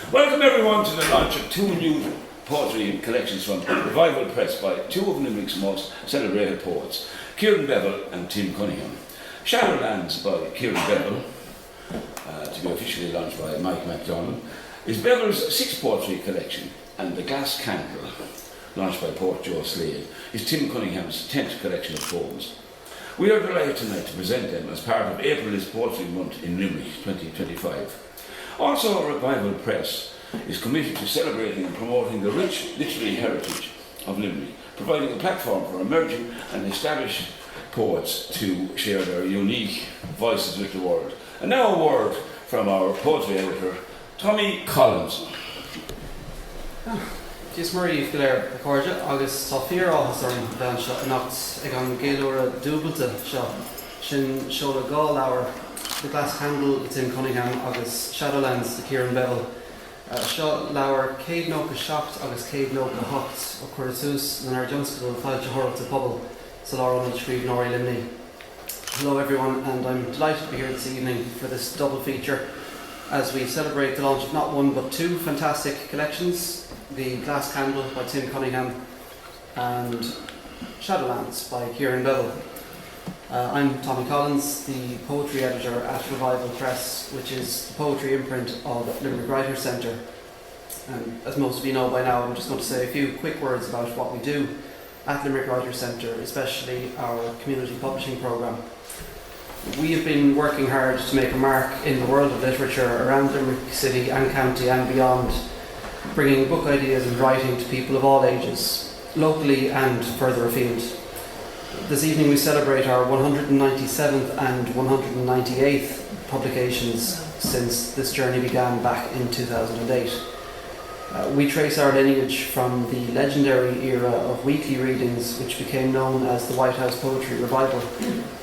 Welcome everyone to the launch of two new poetry collections from Revival Press by two of Limerick's most celebrated poets, Kieran Beville and Tim Cunningham. Shadowlands by Kieran Beville, to be officially launched by Mike MacDonald, is Beville's sixth poetry collection, and The Glass Candle, launched by poet Joe Slade, is Tim Cunningham's 10th collection of poems. We are delighted tonight to present them as part of April is Poetry Month in Limerick 2025. Also, Revival Press is committed to celebrating and promoting the rich literary heritage of Limerick, providing a platform for emerging and established poets to share their unique voices with the world. And now a word from our poetry editor, Tommy Collins. Just Marie Flair, Corja, August Safir Officer Dan Shot Knox, Egan Gaylora Dubalta Shot, Shin Shola Gallauer, The Glass Candle, Tim Cunningham, August Shadowlands, the Kieran Beville, Shot Lauer, Cade Noka Shocked, August Cade Noka Hocht, O'Cursus, and our Junskill, Falcha Horror to Pubble, Solar on the Shreve Nori Limney. Hello everyone, and I'm delighted to be here this evening for this double feature as we celebrate the launch of not one but two fantastic collections, The Glass Candle by Tim Cunningham and Shadowlands by Kieran Beville. I'm Tommy Collins, the poetry editor at Revival Press, which is the poetry imprint of Limerick Writers Centre. And as most of you know by now, I'm just going to say a few quick words about what we do at Limerick Writers Centre, especially our community publishing programme. We have been working hard to make a mark in the world of literature around Limerick City and County and beyond, bringing book ideas and writing to people of all ages, locally and further afield. This evening we celebrate our 197th and 198th publications since this journey began back in 2008. We trace our lineage from the legendary era of weekly readings, which became known as the White House Poetry Revival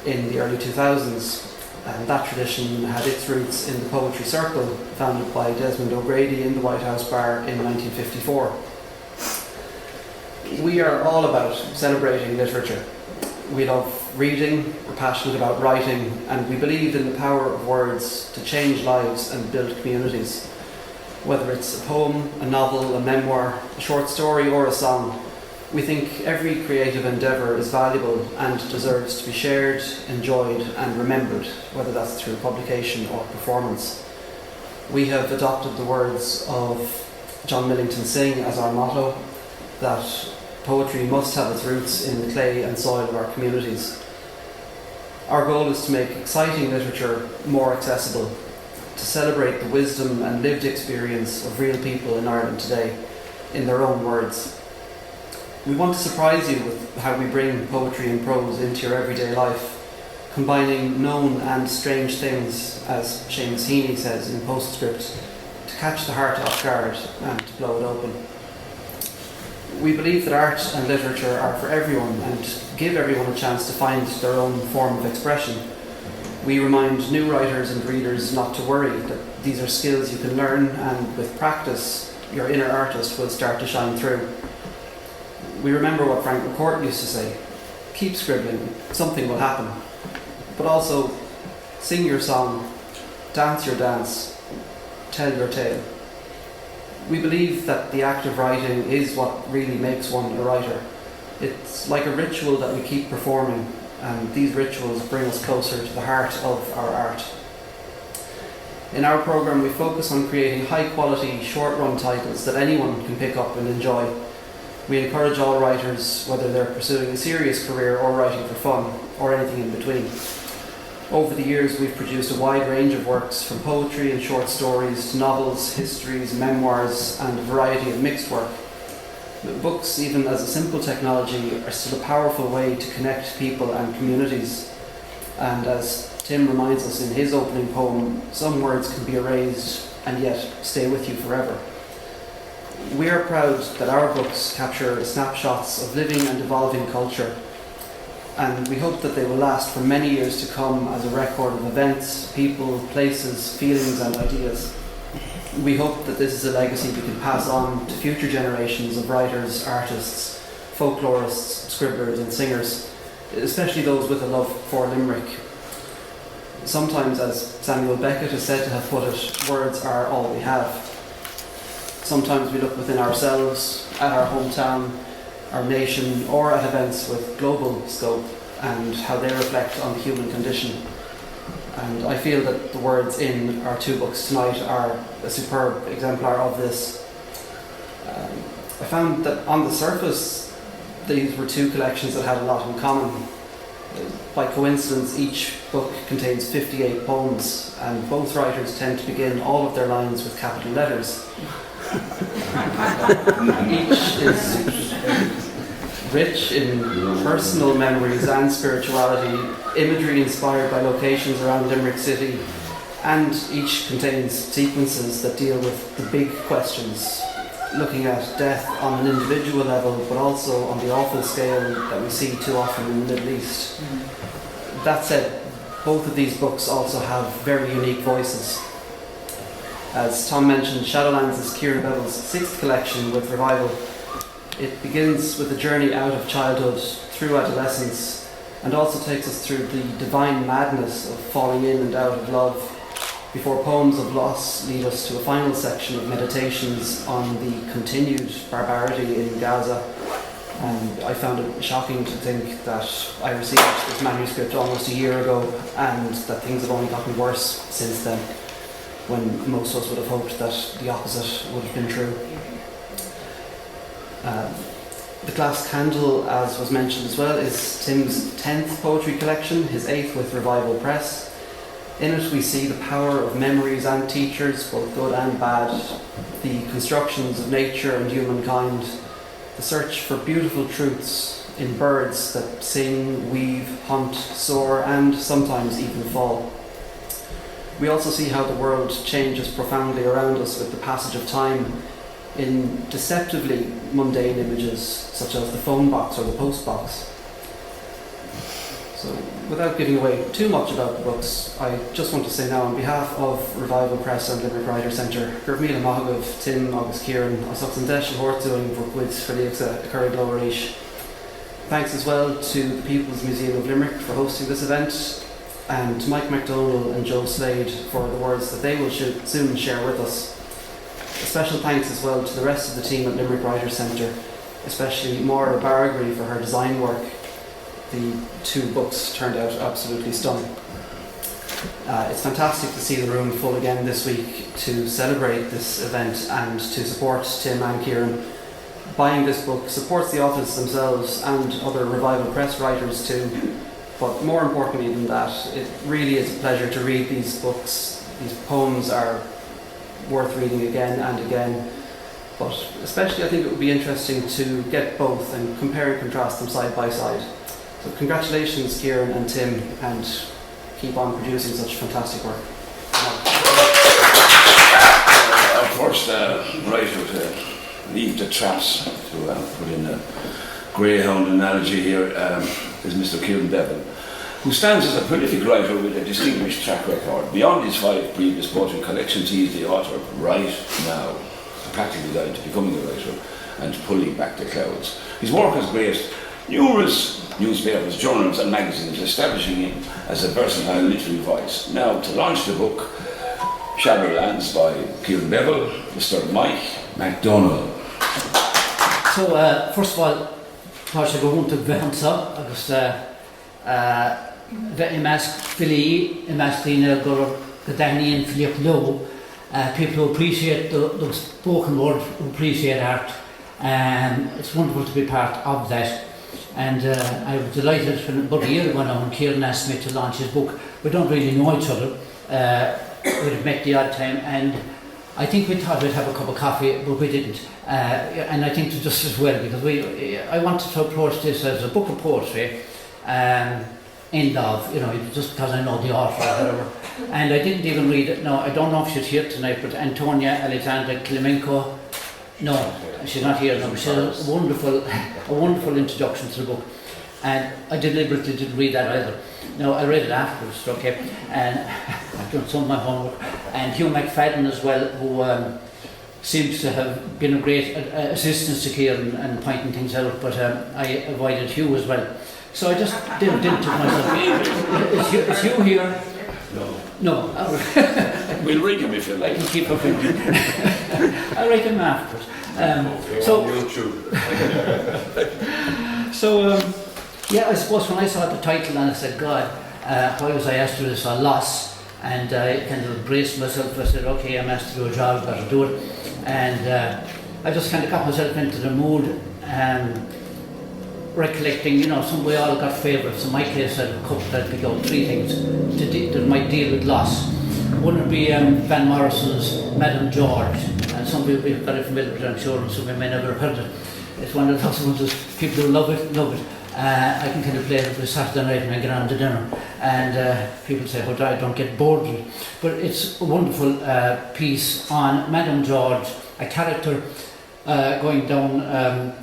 in the early 2000s. And that tradition had its roots in the Poetry Circle, founded by Desmond O'Grady in the White House Bar in 1954. We are all about celebrating literature. We love reading, we're passionate about writing, and we believe in the power of words to change lives and build communities. Whether it's a poem, a novel, a memoir, a short story or a song, we think every creative endeavour is valuable and deserves to be shared, enjoyed and remembered, whether that's through publication or performance. We have adopted the words of John Millington Synge as our motto, that poetry must have its roots in the clay and soil of our communities. Our goal is to make exciting literature more accessible, to celebrate the wisdom and lived experience of real people in Ireland today, in their own words. We want to surprise you with how we bring poetry and prose into your everyday life, combining known and strange things, as Seamus Heaney says in Postscript, to catch the heart off guard and to blow it open. We believe that art and literature are for everyone and give everyone a chance to find their own form of expression. We remind new writers and readers not to worry, that these are skills you can learn, and with practice, your inner artist will start to shine through. We remember what Frank McCourt used to say: keep scribbling, something will happen. But also, sing your song, dance your dance, tell your tale. We believe that the act of writing is what really makes one a writer. It's like a ritual that we keep performing, and these rituals bring us closer to the heart of our art. In our programme, we focus on creating high-quality, short-run titles that anyone can pick up and enjoy. We encourage all writers, whether they're pursuing a serious career or writing for fun, or anything in between. Over the years, we've produced a wide range of works, from poetry and short stories to novels, histories, memoirs, and a variety of mixed work. Books, even as a simple technology, are still a powerful way to connect people and communities. And as Tim reminds us in his opening poem, some words can be erased and yet stay with you forever. We are proud that our books capture snapshots of living and evolving culture, and we hope that they will last for many years to come as a record of events, people, places, feelings and ideas. We hope that this is a legacy we can pass on to future generations of writers, artists, folklorists, scribblers and singers, especially those with a love for Limerick. Sometimes, as Samuel Beckett is said to have put it, words are all we have. Sometimes we look within ourselves, at our hometown, our nation, or at events with global scope and how they reflect on the human condition. And I feel that the words in our two books tonight are a superb exemplar of this. I found that on the surface, these were two collections that had a lot in common. By coincidence, each book contains 58 poems, and both writers tend to begin all of their lines with capital letters. Each is rich in personal memories and spirituality, imagery inspired by locations around Limerick City, and each contains sequences that deal with the big questions, looking at death on an individual level, but also on the awful scale that we see too often in the Middle East. That said, both of these books also have very unique voices. As Tom mentioned, Shadowlands is Kieran Beville's 6th collection with Revival. It begins with a journey out of childhood through adolescence, and also takes us through the divine madness of falling in and out of love, before poems of loss lead us to a final section of meditations on the continued barbarity in Gaza. And I found it shocking to think that I received this manuscript almost a year ago, and that things have only gotten worse since then, when most of us would have hoped that the opposite would have been true. The Glass Candle, as was mentioned as well, is Tim's 10th poetry collection, his 8th with Revival Press. In it we see the power of memories and teachers, both good and bad, the constructions of nature and humankind, the search for beautiful truths in birds that sing, weave, hunt, soar, and sometimes even fall. We also see how the world changes profoundly around us with the passage of time in deceptively mundane images, such as the phone box or the post box. So, without giving away too much about the books, I just want to say now, on behalf of Revival Press and Limerick Writer Centre, Gurb Míle Maithagh, Tim, August Kieran, os an deis hortúing bhfuil verlíochta a curry glóiréis. Thanks as well to the People's Museum of Limerick for hosting this event, and to Mike MacDonald and Joe Slade for the words that they will soon share with us. A special thanks as well to the rest of the team at Limerick Writer Centre, especially Maura Baragry for her design work. The two books turned out absolutely stunning. It's fantastic to see the room full again this week to celebrate this event and to support Tim and Kieran. Buying this book supports the authors themselves and other Revival Press writers too, but more importantly than that, it really is a pleasure to read these books. These poems are worth reading again and again, but especially I think it would be interesting to get both and compare and contrast them side by side. So congratulations Kieran and Tim, and keep on producing such fantastic work. Our first writer to leave the traps, to put in a greyhound analogy here, is Mr. Kieran Beville, who stands as a prolific writer with a distinguished track record. Beyond his 5 previous poetry collections, he is the author of Right Now, a practical guide to becoming a writer and pulling back the clouds. His work has graced numerous newspapers, journals and magazines, establishing him as a versatile literary voice. Now, to launch the book Shadowlands by Kieran Beville, Mr. Mike MacDonald. So, first of all, tá sé go húnta bheansa agus bheith imeasc filí, imeasc lína gur daithníonn filiach low. People who appreciate the spoken word, who appreciate art. It's wonderful to be part of that. And I was delighted about a year ago now when Kieran asked me to launch his book. We don't really know each other. We'd met the odd time, and I think we thought we'd have a cup of coffee, but we didn't. And I think just as well, because I wanted to approach this as a book of poetry, in love, just because I know the author or whatever. And I didn't even read it. No, I don't know if she's here tonight, but Antonia Alexandra Klimenko, no, she's not here now, but she has a wonderful introduction to the book. And I deliberately didn't read that either. No, I read it afterwards, okay, and I've done some of my homework. And Hugh McFadden as well, who seems to have been a great assistance to Kieran and pointing things out, but I avoided Hugh as well. So I just delved into myself. Is Hugh here? No. We'll read them if you I like. can keep up with them. I'll write them afterwards. Yeah, I suppose when I saw the title and I said, God, why was I asked to do this? A loss. And I kind of braced myself. I said, okay, I'm asked to do a job, better do it. And I just kind of got myself into the mood, recollecting, we all got favourites. In my case, I had a couple that pick out 3 things that might deal with loss. One would be Van Morrison's Madame George. And some people will be very familiar with it, I'm sure, and some may never have heard it. It's one of those ones that people who love it. I can kind of play it every Saturday night when I get on to dinner. And people say, I don't get bored with it. But it's a wonderful piece on Madame George, a character going down,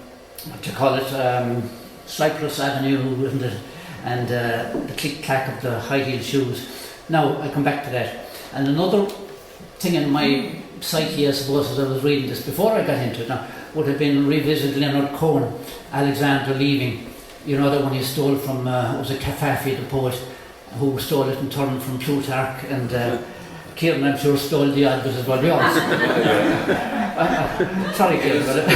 Cyprus Avenue, isn't it? And the click-clack of the high-heel shoes. Now, I'll come back to that. And another thing in my psyche, I suppose, as I was reading this before I got into it now, would have been revisit Leonard Cohen, Alexander Leaving. You know, that one he stole from, it was a Cafafi, the poet, who stole it and turned from Plutarch, and Kieran, I'm sure, stole the odd bit as well. Sorry, Kieran, but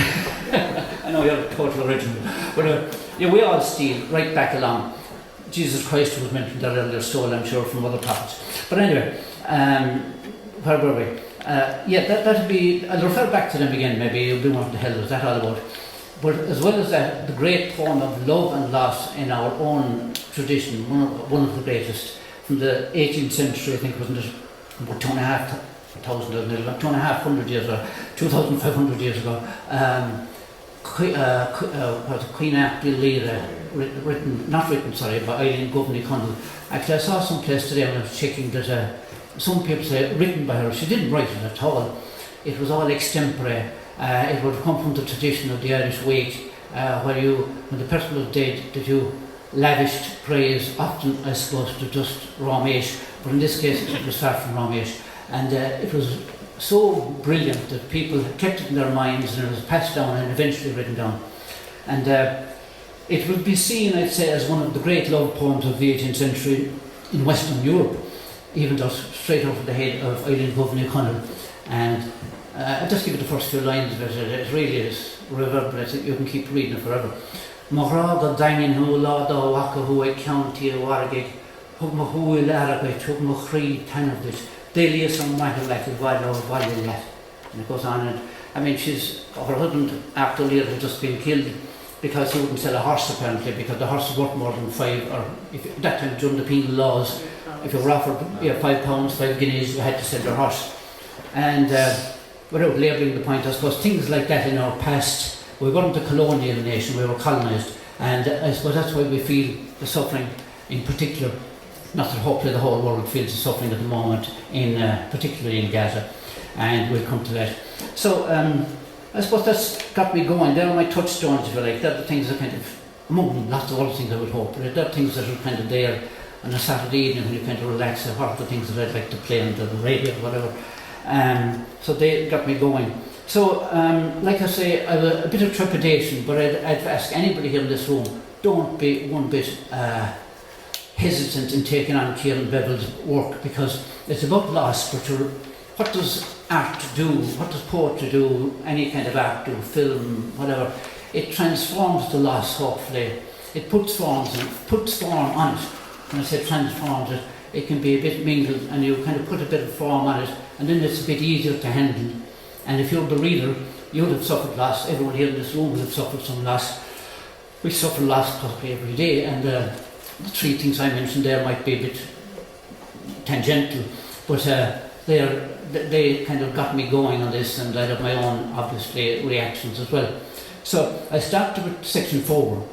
I know you're a total original. But we all steal right back along. Jesus Christ was mentioned there earlier, stole, I'm sure, from other prophets. But anyway, where were we? That'd be, I'll refer back to them again, maybe you'll be wondering what the hell was that all about. But as well as that, the great poem of love and loss in our own tradition, one of the greatest, from the 18th century, I think, wasn't it, about 2,500 years ago, 2,500 years ago, Queen Aptylira, not written, by Eileen Governey Cunningham. Actually, I saw some place today when I was checking that some people say written by her. She didn't write it at all. It was all extempore. It would have come from the tradition of the Irish wake, where when the person was dead, that you lavished praise, often, I suppose, to just Ramesh, but in this case it was far from Ramesh. And it was so brilliant that people kept it in their minds, and it was passed down and eventually written down. And it would be seen, I'd say, as one of the great love poems of the 18th century in Western Europe, even just straight over the head of Eileen Governey Cunningham. And I'll just give you the first 2 lines of it. It really is reverberates. You can keep reading it forever. Morada dangin hu lada waka hu e county wargig hugma hu ilaragit hugma khri tanavdish delius on mahalak valo valilat. And it goes on, and I mean, her husband after Lear had just been killed because he wouldn't sell a horse, apparently, because the horse was worth more than 5, or if that time during the penal laws, if you were offered £5, 5 guineas, you had to sell your horse. And without labelling the point, I suppose things like that in our past, we weren't a colonial nation, we were colonised, and I suppose that's why we feel the suffering in particular. Not that hopefully the whole world feels the suffering at the moment, particularly in Gaza, and we'll come to that. So I suppose that's got me going. They're my touchstones, if you like. They're the things that kind of, among lots of other things I would hope, but they're things that are kind of there on a Saturday evening when you kind of relax. What are the things that I'd like to play on the radio or whatever. So they got me going. So, like I say, I have a bit of trepidation, but I'd ask anybody here in this room, don't be one bit hesitant in taking on Kieran Beville's work, because it's about loss, but what does art do? What does poetry do? Any kind of art do? Film, whatever. It transforms the loss, hopefully. It puts form on it. When I say transforms it, it can be a bit mingled, and you kind of put a bit of form on it, and then it's a bit easier to handle. And if you're the reader, you would have suffered loss. Everyone here in this room would have suffered some loss. We suffer loss probably every day, and the 3 things I mentioned there might be a bit tangential, but they kind of got me going on this, and I have my own, obviously, reactions as well. So I started with section 4,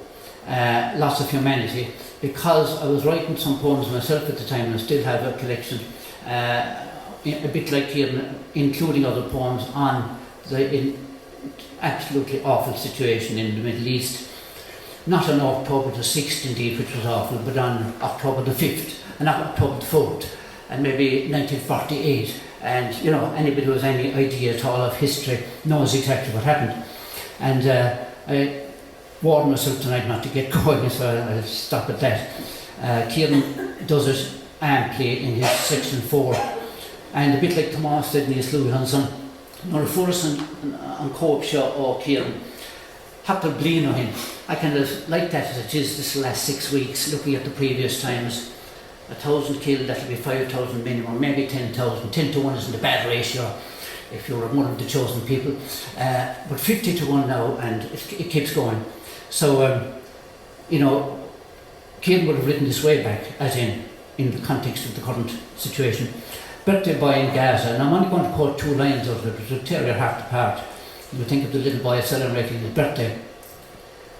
Loss of Humanity, because I was writing some poems myself at the time, and I still have a collection, a bit like here, including other poems on the absolutely awful situation in the Middle East. Not on October the 6th indeed, which was awful, but on October the 5th, and not October the 4th, and maybe 1948. And, anybody who has any idea at all of history knows exactly what happened. And I warned myself tonight not to get going, so I'll stop at that. Kieran does it amply in his section 4. And a bit like Thomas said, Niels Louis Hansen, nor force an coach or Kieran, have to blame on him. I kind of like that as it is this last 6 weeks, looking at the previous times. 1,000 killed, that'll be 5,000 minimum, maybe 10,000. 10 to 1 isn't a bad ratio if you're one of the chosen people. But 50 to 1 now, and it keeps going. So, Kieran would have written this way back, as in the context of the current situation. Birthday boy in Gaza, and I'm only going to quote 2 lines out of it, which will tear your heart apart. You think of the little boy celebrating his birthday,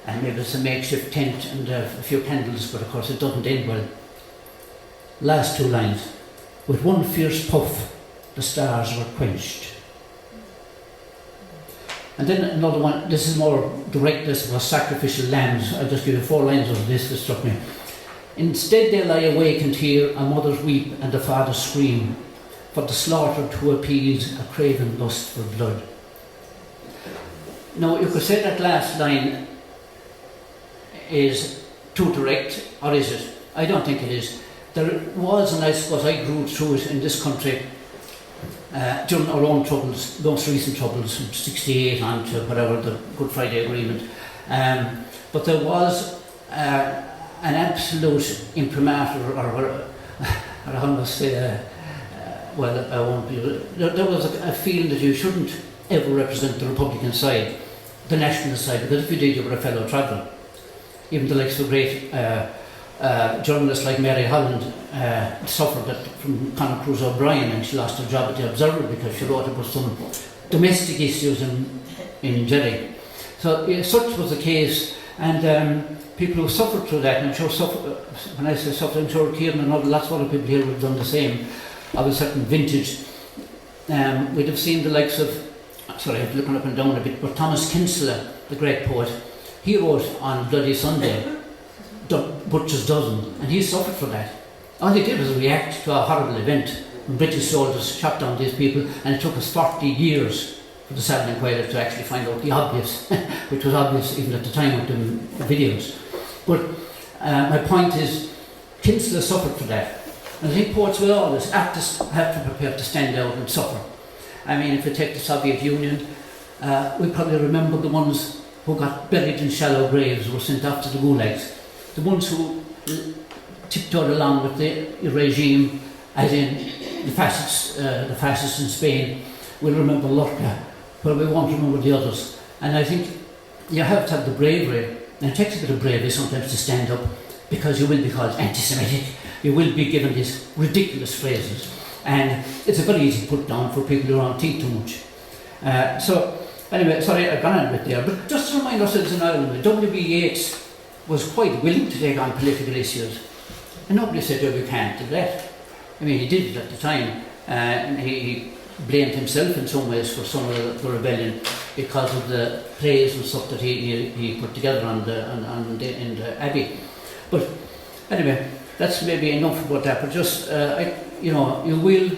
and maybe it's a makeshift tent and a few candles, but of course it doesn't end well. Last 2 lines. With one fierce puff, the stars were quenched. And then another one, this is more direct, this was sacrificial lambs. I'll just give you 4 lines of this that struck me. Instead they lie awake and hear a mother's weep and a father's scream, for the slaughtered to appease a craven lust for blood. Now you could say that last line is too direct, or is it? I don't think it is. There was, and I suppose I grew through it in this country during our own troubles, most recent troubles, from 68 on to whatever, the Good Friday Agreement. But there was an absolute imprimatur, or I must say, well, I won't be. There was a feeling that you shouldn't ever represent the Republican side, the nationalist side, because if you did, you were a fellow traveller. Even the likes of great journalists like Mary Holland suffered from Conor Cruise O'Brien, and she lost her job at the Observer because she wrote about some domestic issues in Jerry. So such was the case, and people who suffered through that, and I'm sure when I say suffered, I'm sure Kieran and lots of other people here would have done the same, of a certain vintage. We'd have seen the likes of, sorry, I'm looking up and down a bit, but Thomas Kinsella, the great poet, he wrote on Bloody Sunday, Butcher's Dozen, and he suffered for that. All he did was react to a horrible event when British soldiers shot down these people, and it took us 40 years for the Salmon Inquirer to actually find out the obvious, which was obvious even at the time with the videos. But my point is, Kinsella suffered for that. And I think poets will always have to prepare to stand out and suffer. I mean, if you take the Soviet Union, we probably remember the ones who got buried in shallow graves, were sent off to the gulags. The ones who tiptoed along with the regime, as in the fascists in Spain, we'll remember Lorca, but we won't remember the others. And I think you have to have the bravery, and it takes a bit of bravery sometimes to stand up, because you will be called anti-Semitic, you will be given these ridiculous phrases, and it's a very easy put down for people who don't think too much. So anyway, sorry, I've gone on a bit there, but just to remind ourselves in Ireland, W.B. Yeats was quite willing to take on political issues, and nobody said, well, we can't do that. I mean, he did it at the time, and he blamed himself in some ways for some of the rebellion because of the plays and stuff that he put together in the Abbey. But anyway, that's maybe enough about that, but just, you will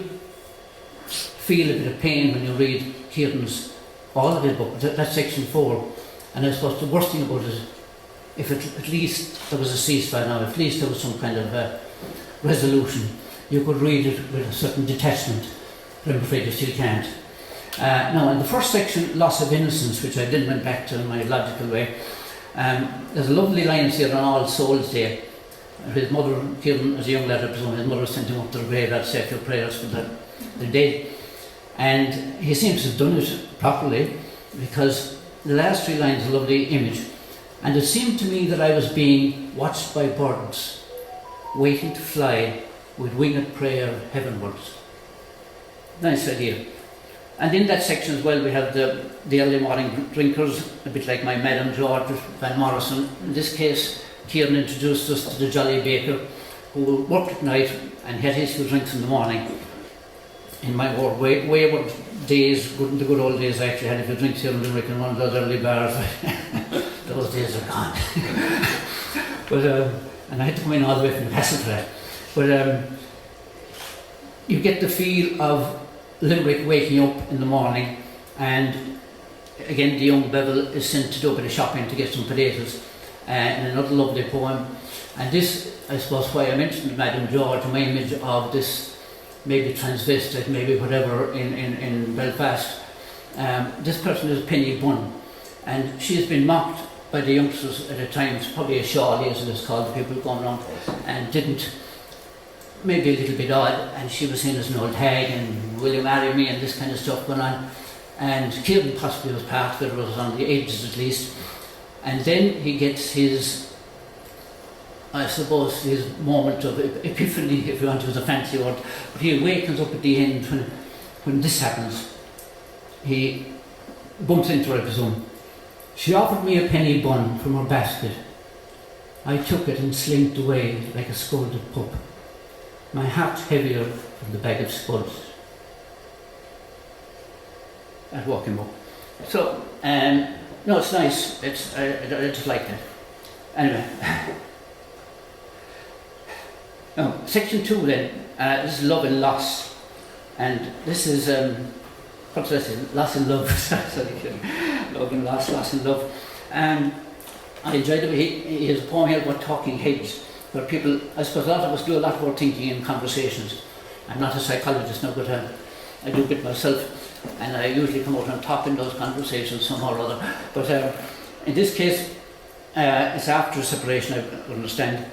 feel a bit of pain when you read Kieran's, all of his book, that's section 4, and I suppose the worst thing about it, if at least there was a ceasefire now, at least there was some kind of resolution, you could read it with a certain detachment, but I'm afraid you still can't. Now, in the first section, Loss of Innocence, which I then went back to in my logical way, there's a lovely lines here on All Souls Day. His mother, Kieran, as a young lad, I presume, his mother sent him up to the graveyard to say a few prayers for the dead. And he seems to have done it properly, because the last 3 lines are a lovely image. And it seemed to me that I was being watched by birds, waiting to fly with winged prayer heavenwards. Nice idea. And in that section as well, we have the early morning drinkers, a bit like my Madam George Van Morrison. In this case, Kieran introduced us to the Jolly Baker, who worked at night and had his few drinks in the morning. In my wayward days, the good old days, I actually had a few drinks here in Limerick in one of those early bars. Those days are gone. But and I had to come in all the way from the castle for that. But you get the feel of Limerick waking up in the morning, and again the young Beville is sent to do a bit of shopping to get some potatoes, in another lovely poem. And this, I suppose, why I mentioned Madam George, my image of this maybe transvestite, maybe whatever in Belfast. This person is Penny Bunn, and she's been mocked by the youngsters at a time, probably a shawl as it is called, the people going around, and didn't, maybe a little bit odd, and she was seen as an old hag and will you marry me and this kind of stuff going on. And Kieran possibly was part of it, was on the edges at least. And then he gets his, I suppose, his moment of epiphany, if you want to use a fancy word. But he awakens up at the end when this happens. He bumps into her, I presume. She offered me a penny bun from her basket. I took it and slinked away like a scolded pup. My heart heavier than the bag of spuds. I'd walk him up. So, no, it's nice. I just like that. Anyway. Now, section 2 then. This is love and loss. And this is, what did I say? Loss and love. Sorry, love and loss and love. I enjoyed it. He has a poem here about talking heads, where people, I suppose a lot of us do a lot more thinking in conversations. I'm not a psychologist now, but I do a bit myself. And I usually come out on top in those conversations somehow or other. But in this case, it's after separation, I understand,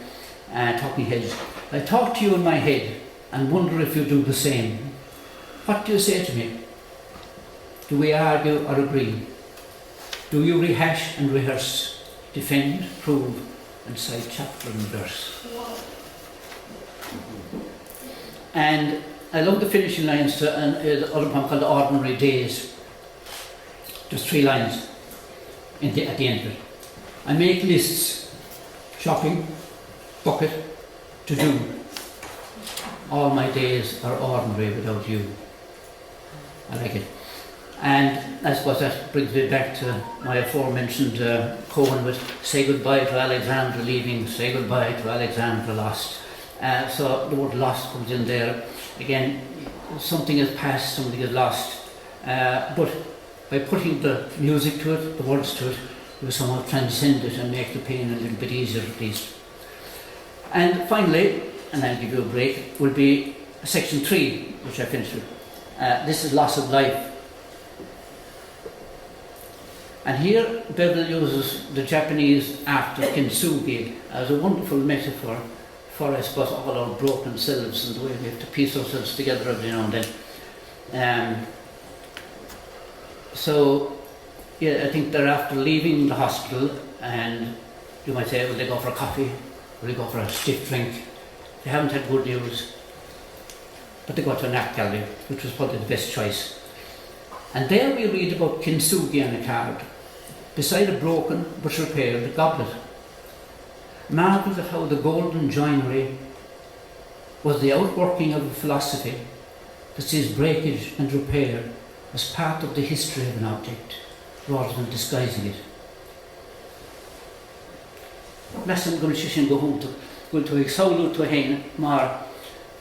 talking heads. I talk to you in my head and wonder if you do the same. What do you say to me? Do we argue or agree? Do you rehash and rehearse, defend, prove, and cite chapter and verse? And I love the finishing lines to another poem called Ordinary Days. Just 3 lines at the end of it. I make lists, shopping, bucket, to do. All my days are ordinary without you. I like it. And I suppose that brings me back to my aforementioned poem with say goodbye to Alexandra leaving, say goodbye to Alexandra lost. So the word lost comes in there. Again, something is past, something is lost. But by putting the music to it, the words to it, we somehow transcend it and make the pain a little bit easier at least. And finally, and I'll give you a break, will be section 3, which I finished with. This is loss of life. And here Beville uses the Japanese art of kintsugi as a wonderful metaphor for, I suppose, all our broken selves and the way we have to piece ourselves together every now and then. So, yeah, I think they're after leaving the hospital, and you might say, will they go for a coffee? Will they go for a stiff drink? They haven't had good news, but they go to an art gallery, which was probably the best choice. And there we read about kintsugi on a card, beside a broken but repaired goblet. Marvelled at how the golden joinery was the outworking of a philosophy that sees breakage and repair as part of the history of an object, rather than disguising it. Lesson going to go home to exhaulu to hain mar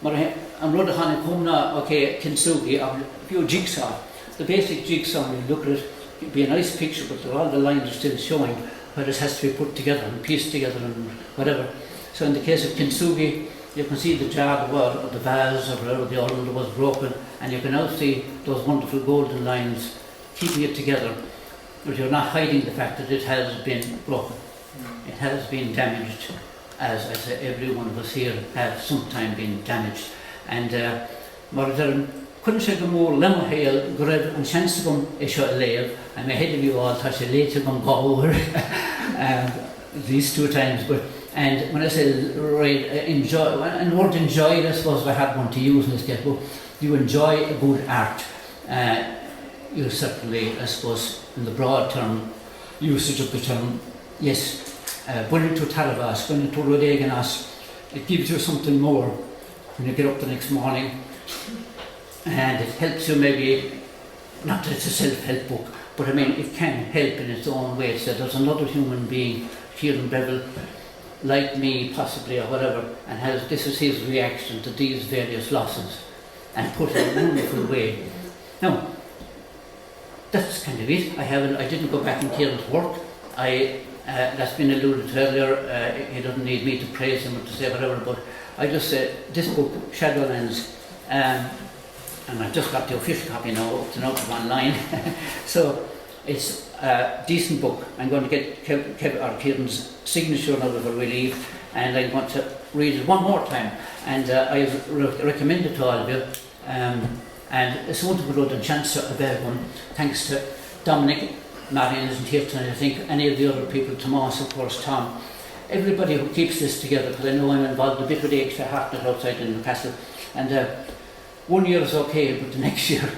am rud han kumna okay kintsugi a few jigsaw. The basic jigsaw, when you look at it, it'd be a nice picture, but all the lines are still showing where it has to be put together and pieced together and whatever. So in the case of kintsugi, you can see the jar or the vase or whatever the ornament was broken, and you can now see those wonderful golden lines keeping it together, but you're not hiding the fact that it has been broken. It has been damaged, as I say, every one of us here has sometime been damaged. And couldn't say more lemon hail, grev and chancegum isho lev. I'm ahead of you all, touch a later gum go over these 2 times. But and when I say enjoy, and the word enjoy, I suppose I had one to use in this case, but you enjoy a good art. You certainly, I suppose, in the broad term, usage of the term, yes, going to Talavas, going to Rodeganas, it gives you something more when you get up the next morning. And it helps you maybe, not that it's a self-help book, but I mean it can help in its own way. So there's another human being, Kieran Beville, like me possibly or whatever, and this is his reaction to these various losses, and put it in a wonderful way. Now, that's kind of it. I didn't go back in Kieran's work. That's been alluded to earlier. He doesn't need me to praise him or to say whatever, but I just say this book, Shadowlands, and I've just got the official copy now, up to online. So it's a decent book. I'm going to get Kieran's signature now before we leave, and I'm going to read it one more time. And I recommend it to all of you. And it's wonderful to have a chance to avail one. Thanks to Dominic. Marion isn't here tonight. I think any of the other people, Tomas, of course, Tom, everybody who keeps this together, because I know I'm involved a bit with the extra Heartfelt outside in Newcastle. And 1 year is okay, but the next year,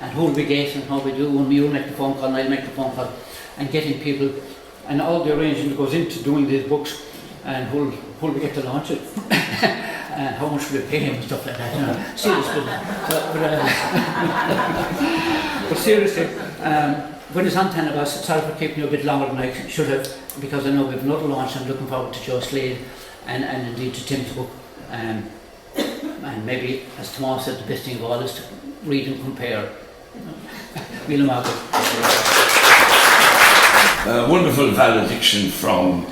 and who will we get and how we do, when you'll make the phone call and I'll make the phone call, and getting people, and all the arrangement that goes into doing these books, and who'll we get to launch it, and how much we pay him and stuff like that, you know, seriously. But seriously, when it's on 10 of us, sorry for keeping you a bit longer than I should have, because I know we have another launch. I'm looking forward to Joe Slade and indeed to Tim's book. And maybe, as Tomas said, the best thing of all is to read and compare. Wonderful valediction from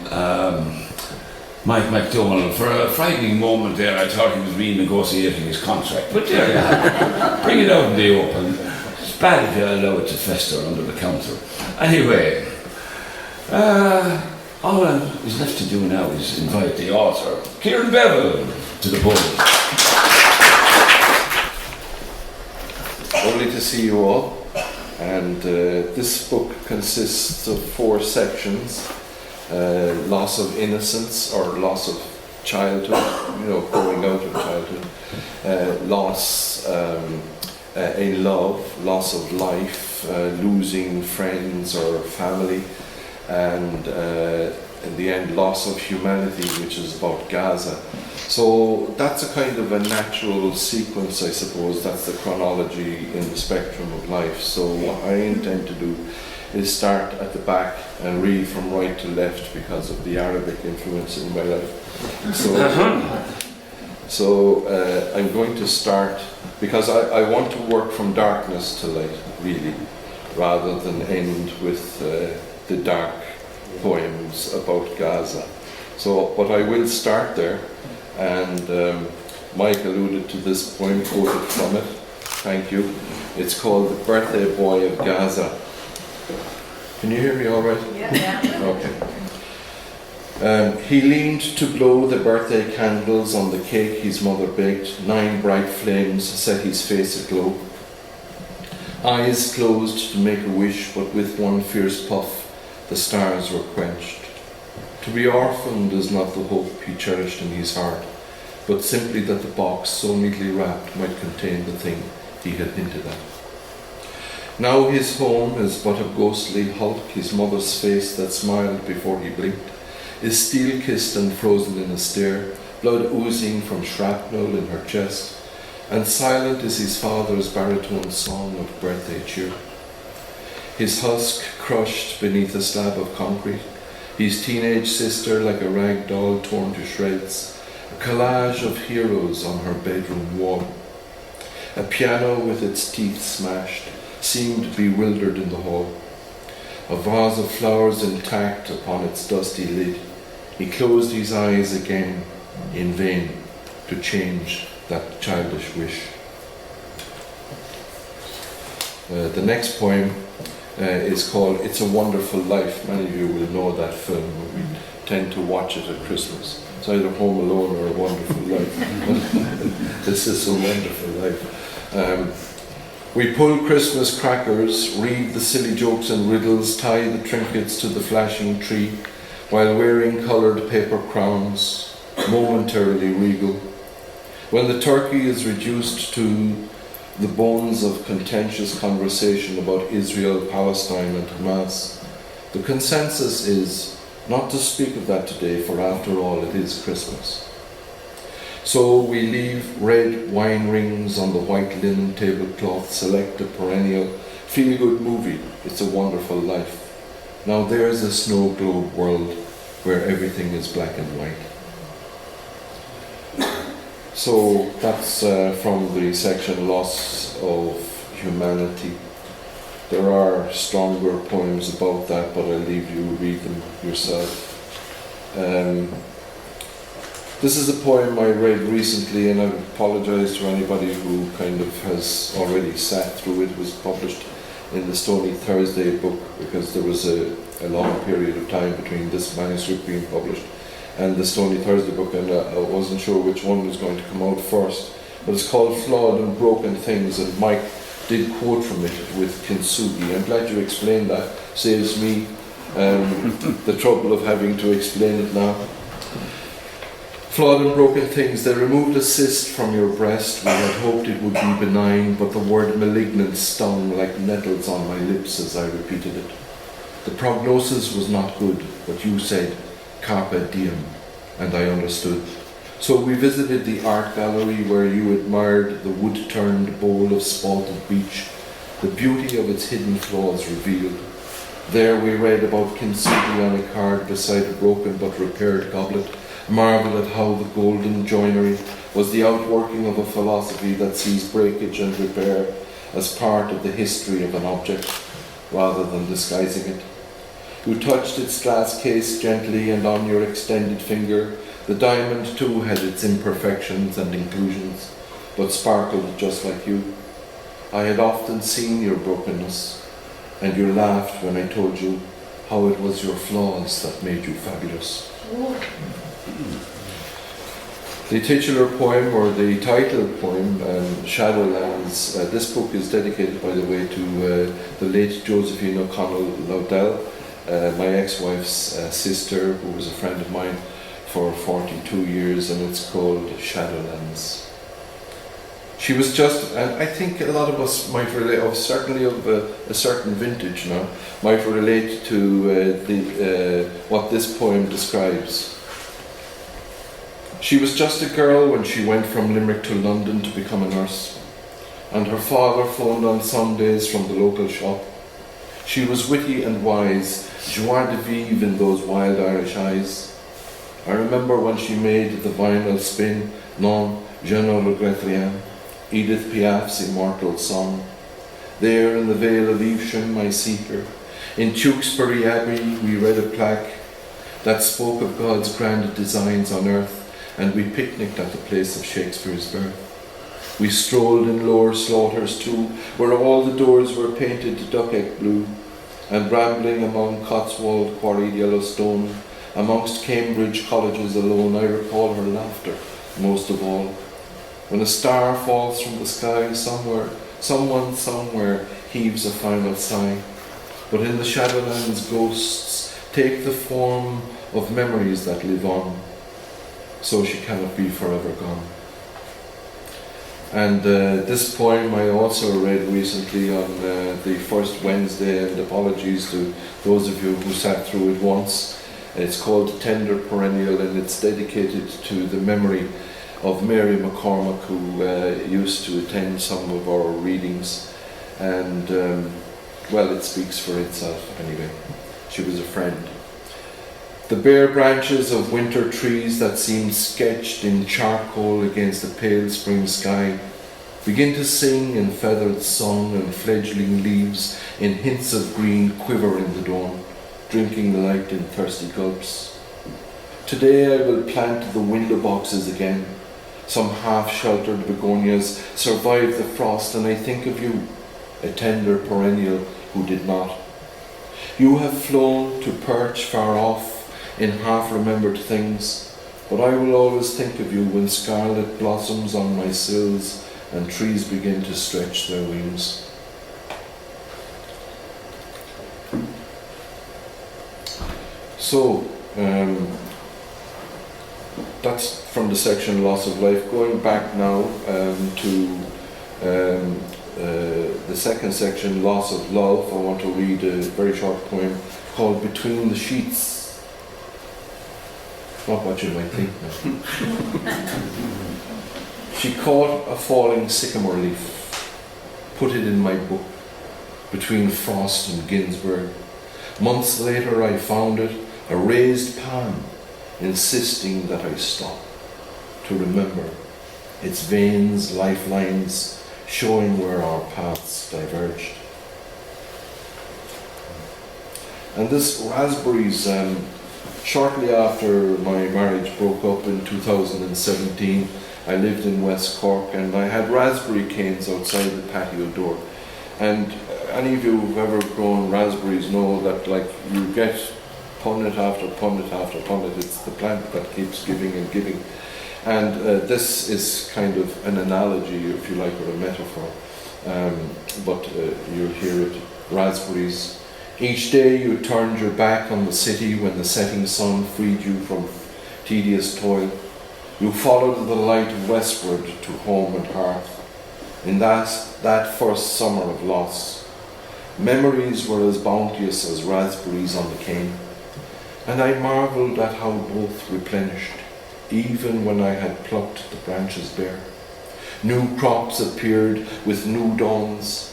Mike MacDonald. For a frightening moment there, I thought he was renegotiating his contract. But there you have it. Bring it out in the open. It's bad if you allow it to fester under the counter. Anyway, all that is left to do now is invite the author, Kieran Beville, to the podium. Lovely to see you all. And this book consists of 4 sections. Loss of innocence, or loss of childhood, growing out of childhood. Loss in love, loss of life, losing friends or family, and in the end, loss of humanity, which is about Gaza. So that's a kind of a natural sequence, I suppose. That's the chronology in the spectrum of life. So what I intend to do is start at the back and read from right to left because of the Arabic influence in my life. So I'm going to start, because I want to work from darkness to light, really, rather than end with the dark poems about Gaza. So, but I will start there, and Mike alluded to this poem, quoted from it. Thank you. It's called The Birthday Boy of Gaza. Can you hear me all right? Yeah. Okay. He leaned to blow the birthday candles on the cake his mother baked. 9 bright flames set his face aglow. Eyes closed to make a wish, but with one fierce puff the stars were quenched. To be orphaned is not the hope he cherished in his heart, but simply that the box so neatly wrapped might contain the thing he had hinted at. Now his home is but a ghostly hulk, his mother's face that smiled before he blinked is steel-kissed and frozen in a stare, blood oozing from shrapnel in her chest, and silent is his father's baritone song of birthday cheer. His husk crushed beneath a slab of concrete, his teenage sister like a rag doll torn to shreds, a collage of heroes on her bedroom wall. A piano with its teeth smashed seemed bewildered in the hall. A vase of flowers intact upon its dusty lid. He closed his eyes again, in vain, to change that childish wish. The next poem is called It's a Wonderful Life. Many of you will know that film. We tend to watch it at Christmas. It's either Home Alone or A Wonderful Life. This is a wonderful life. We pull Christmas crackers, read the silly jokes and riddles, tie the trinkets to the flashing tree, while wearing coloured paper crowns, momentarily regal. When the turkey is reduced to the bones of contentious conversation about Israel, Palestine and Hamas, the consensus is not to speak of that today, for after all it is Christmas. So we leave red wine rings on the white linen tablecloth, select a perennial feel-good movie, It's a Wonderful Life. Now there's a snow globe world where everything is black and white. So that's from the section Loss of Humanity. There are stronger poems about that, but I'll leave you read them yourself. This is a poem I read recently, and I apologise to anybody who kind of has already sat through it. It was published in the Stony Thursday book, because there was a long period of time between this manuscript being published and the Stony Thursday book, and I wasn't sure which one was going to come out first. But it's called Flawed and Broken Things, and Mike did quote from it with kintsugi. I'm glad you explained that. Saves me the trouble of having to explain it now. Flawed and broken things. They removed a cyst from your breast. We had hoped it would be benign, but the word malignant stung like nettles on my lips as I repeated it. The prognosis was not good, but you said, carpe diem, and I understood. So we visited the art gallery where you admired the wood-turned bowl of spalted beech, the beauty of its hidden flaws revealed. There we read about kintsugi on a card beside a broken but repaired goblet, marvelled at how the golden joinery was the outworking of a philosophy that sees breakage and repair as part of the history of an object, rather than disguising it. You touched its glass case gently, and on your extended finger, the diamond too had its imperfections and inclusions, but sparkled just like you. I had often seen your brokenness, and you laughed when I told you how it was your flaws that made you fabulous. The titular poem, or the title poem, Shadowlands, this book is dedicated, by the way, to the late Josephine O'Connell Lowdell, my ex-wife's sister, who was a friend of mine for 42 years, and it's called Shadowlands. She was just, and I think a lot of us might relate, certainly of a certain vintage now, might relate to what this poem describes. She was just a girl when she went from Limerick to London to become a nurse, and her father phoned on some days from the local shop. She was witty and wise, joie de vivre in those wild Irish eyes. I remember when she made the vinyl spin, Non, je ne regrette rien, Edith Piaf's immortal song. There in the Vale of Evesham I see her. In Tewkesbury Abbey we read a plaque that spoke of God's grand designs on earth, and we picnicked at the place of Shakespeare's birth. We strolled in Lower Slaughters too, where all the doors were painted duck-egg blue, and rambling among Cotswold quarried yellow stone, amongst Cambridge colleges alone, I recall her laughter most of all. When a star falls from the sky somewhere, someone somewhere heaves a final sigh. But in the Shadowlands ghosts take the form of memories that live on, so she cannot be forever gone. And this poem I also read recently on the first Wednesday, and apologies to those of you who sat through it once. It's called Tender Perennial, and it's dedicated to the memory of Mary McCormack, who used to attend some of our readings, and well, it speaks for itself anyway. She was a friend. The bare branches of winter trees that seem sketched in charcoal against the pale spring sky begin to sing in feathered song, and fledgling leaves in hints of green quiver in the dawn, drinking the light in thirsty gulps. Today I will plant the window boxes again. Some half-sheltered begonias survive the frost, and I think of you, a tender perennial who did not. You have flown to perch far off in half-remembered things, but I will always think of you when scarlet blossoms on my sills and trees begin to stretch their wings. So, that's from the section Loss of Life. Going back now to the second section, Loss of Love, I want to read a very short poem called Between the Sheets. Not what you might think now. She caught a falling sycamore leaf, put it in my book, between Frost and Ginsberg. Months later I found it, a raised palm, insisting that I stop, to remember its veins, lifelines, showing where our paths diverged. And this raspberries Shortly after my marriage broke up in 2017, I lived in West Cork and I had raspberry canes outside the patio door. And any of you who've ever grown raspberries know that, like, you get punnet after punnet after punnet. It's the plant that keeps giving and giving. And this is kind of an analogy, if you like, or a metaphor. But you'll hear it. Raspberries. Each day you turned your back on the city when the setting sun freed you from tedious toil. You followed the light westward to home and hearth. In that first summer of loss, memories were as bounteous as raspberries on the cane, and I marvelled at how both replenished, even when I had plucked the branches bare. New crops appeared with new dawns.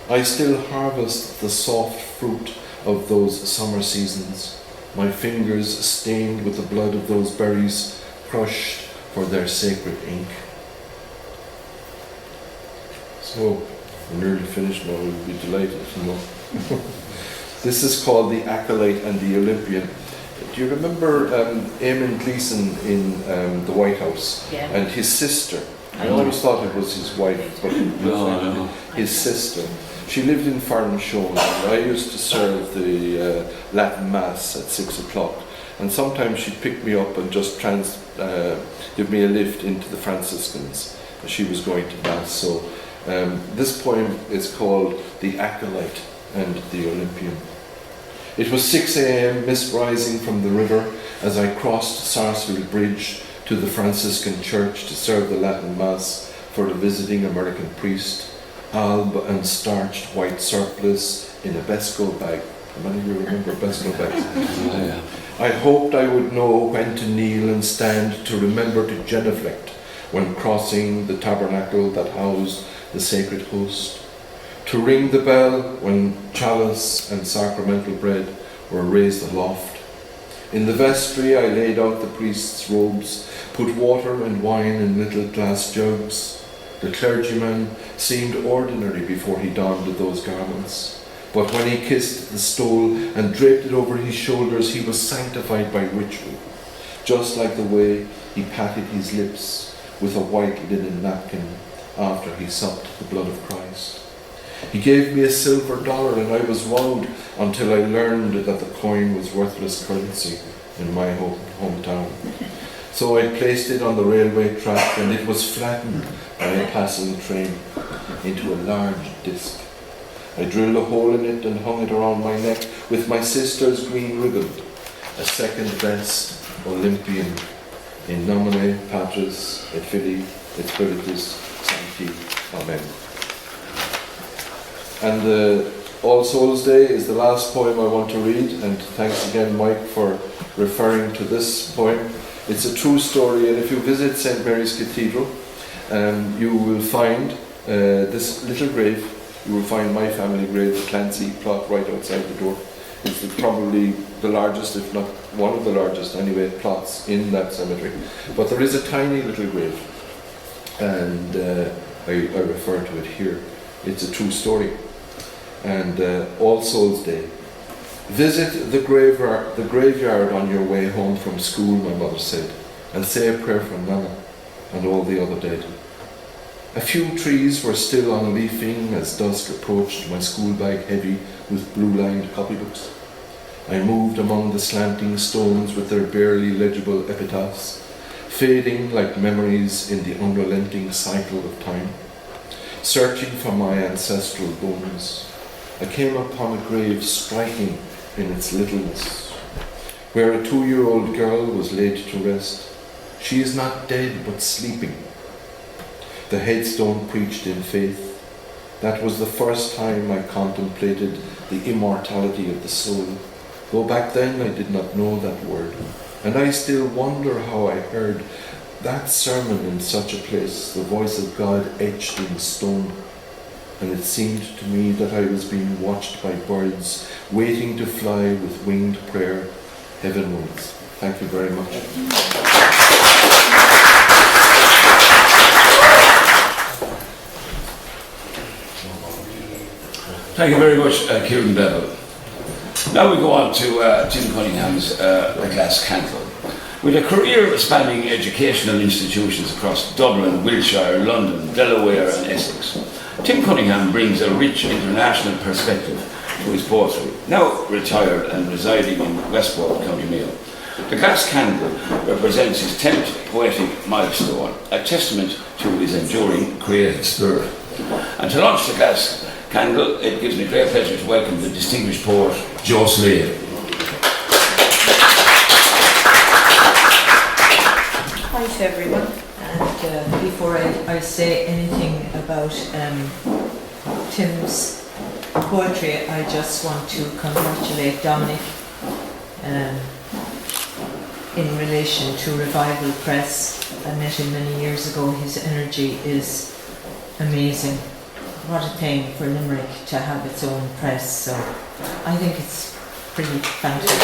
I still harvest the soft fruit of those summer seasons, my fingers stained with the blood of those berries crushed for their sacred ink. So, we're nearly finished now, we'll be delighted, you know. This is called The Acolyte and the Olympian. Do you remember Eamon Gleeson in The White House? Yeah. And his sister? I always thought it was his wife, but it was his sister. She lived in Farnshone, and I used to serve the Latin Mass at 6 o'clock. And sometimes she'd pick me up and just give me a lift into the Franciscans. She was going to Mass. So this poem is called The Acolyte and the Olympian. It was 6 a.m, mist rising from the river as I crossed Sarsfield Bridge to the Franciscan church to serve the Latin Mass for a visiting American priest, alb and starched white surplice in a Besco bag. How many of you remember Besco bags? Yeah. I hoped I would know when to kneel and stand to remember to genuflect when crossing the tabernacle that housed the sacred host, to ring the bell when chalice and sacramental bread were raised aloft. In the vestry I laid out the priest's robes, put water and wine in little glass jugs. The clergyman seemed ordinary before he donned those garments, but when he kissed the stole and draped it over his shoulders, he was sanctified by ritual, just like the way he patted his lips with a white linen napkin after he supped the blood of Christ. He gave me a silver dollar and I was wowed until I learned that the coin was worthless currency in my hometown. So I placed it on the railway track and it was flattened by a passing train into a large disc. I drilled a hole in it and hung it around my neck with my sister's green ribbon, a second best Olympian, in nomine Patris et Filii et Spiritus Sancti. Amen. And All Souls Day is the last poem I want to read, and thanks again, Mike, for referring to this poem. It's a true story, and if you visit St. Mary's Cathedral, you will find this little grave. You will find my family grave, the Clancy plot, right outside the door. It's probably the largest, if not one of the largest anyway, plots in that cemetery. But there is a tiny little grave, and I refer to it here. It's a true story. And All Souls Day. Visit the graveyard on your way home from school, my mother said, and say a prayer for Nana and all the other dead. A few trees were still unleafing as dusk approached, my school bag heavy with blue-lined copybooks. I moved among the slanting stones with their barely legible epitaphs, fading like memories in the unrelenting cycle of time. Searching for my ancestral bones, I came upon a grave striking in its littleness, where a 2-year-old girl was laid to rest. She is not dead, but sleeping. The headstone preached in faith. That was the first time I contemplated the immortality of the soul, though back then I did not know that word, and I still wonder how I heard that sermon in such a place, the voice of God etched in stone. And it seemed to me that I was being watched by birds, waiting to fly with winged prayer heavenwards. Thank you very much. Thank you very much, Kieran Beville. Now we go on to Tim Cunningham's The Glass Candle. With a career spanning educational institutions across Dublin, Wiltshire, London, Delaware and Essex, Tim Cunningham brings a rich international perspective to his poetry. Now retired and residing in Westport, County Mayo, The Glass Candle represents his 10th poetic milestone, a testament to his enduring creative spirit. And to launch The Glass Candle, it gives me great pleasure to welcome the distinguished poet, Joe Slade. Hi to everyone, and before I say anything about Tim's poetry, I just want to congratulate Dominic in relation to Revival Press. I met him many years ago. His energy is amazing. What a thing for Limerick to have its own press, so I think it's pretty fantastic.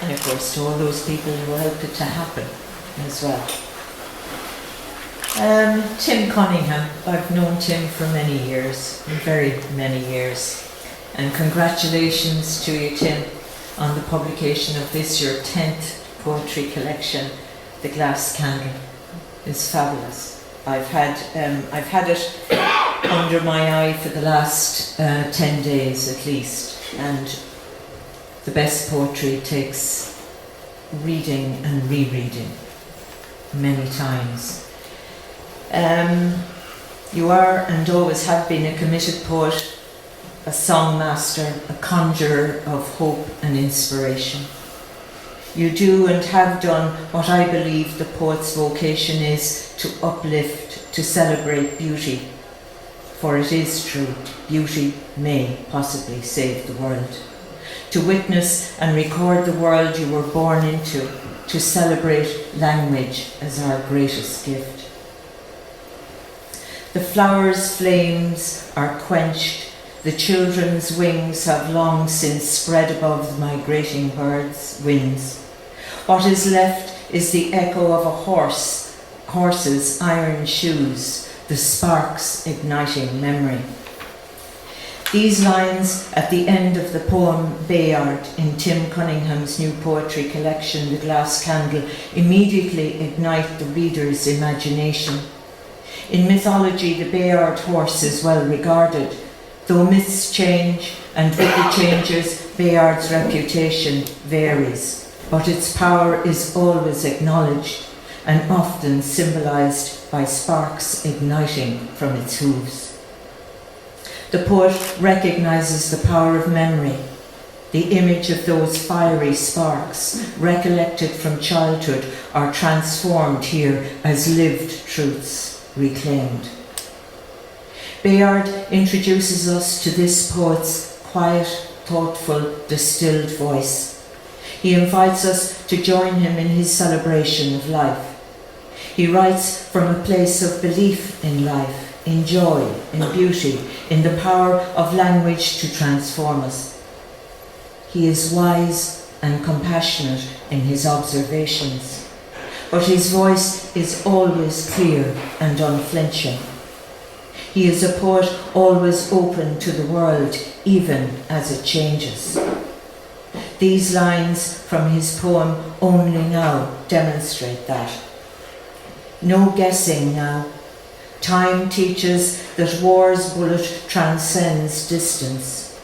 And of course to all those people who helped it to happen as well. Tim Cunningham, I've known Tim for many years, very many years. And congratulations to you, Tim, on the publication of this, your 10th poetry collection, The Glass Candle. It's fabulous. I've had it under my eye for the last 10 days at least, and the best poetry takes reading and rereading many times. You are and always have been a committed poet, a songmaster, a conjurer of hope and inspiration. You do and have done what I believe the poet's vocation is: to uplift, to celebrate beauty. For it is true, beauty may possibly save the world. To witness and record the world you were born into, to celebrate language as our greatest gift. The flowers' flames are quenched, the children's wings have long since spread above the migrating birds' wings. What is left is the echo of a horse's iron shoes, the sparks igniting memory. These lines at the end of the poem Bayard in Tim Cunningham's new poetry collection, The Glass Candle, immediately ignite the reader's imagination. In mythology, the Bayard horse is well regarded. Though myths change, and with the changes, Bayard's reputation varies. But its power is always acknowledged, and often symbolised by sparks igniting from its hooves. The poet recognises the power of memory, the image of those fiery sparks, recollected from childhood, are transformed here as lived truths reclaimed. Bayard introduces us to this poet's quiet, thoughtful, distilled voice. He invites us to join him in his celebration of life. He writes from a place of belief in life, in joy, in beauty, in the power of language to transform us. He is wise and compassionate in his observations, but his voice is always clear and unflinching. He is a poet always open to the world, even as it changes. These lines from his poem Only Now demonstrate that. No guessing now. Time teaches that war's bullet transcends distance,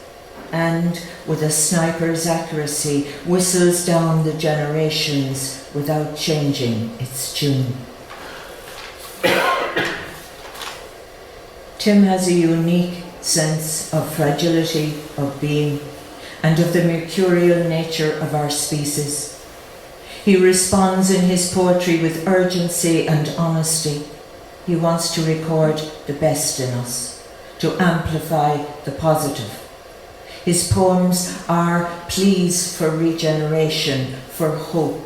and with a sniper's accuracy whistles down the generations without changing its tune. Tim has a unique sense of fragility of being and of the mercurial nature of our species. He responds in his poetry with urgency and honesty. He wants to record the best in us, to amplify the positive. His poems are pleas for regeneration, for hope.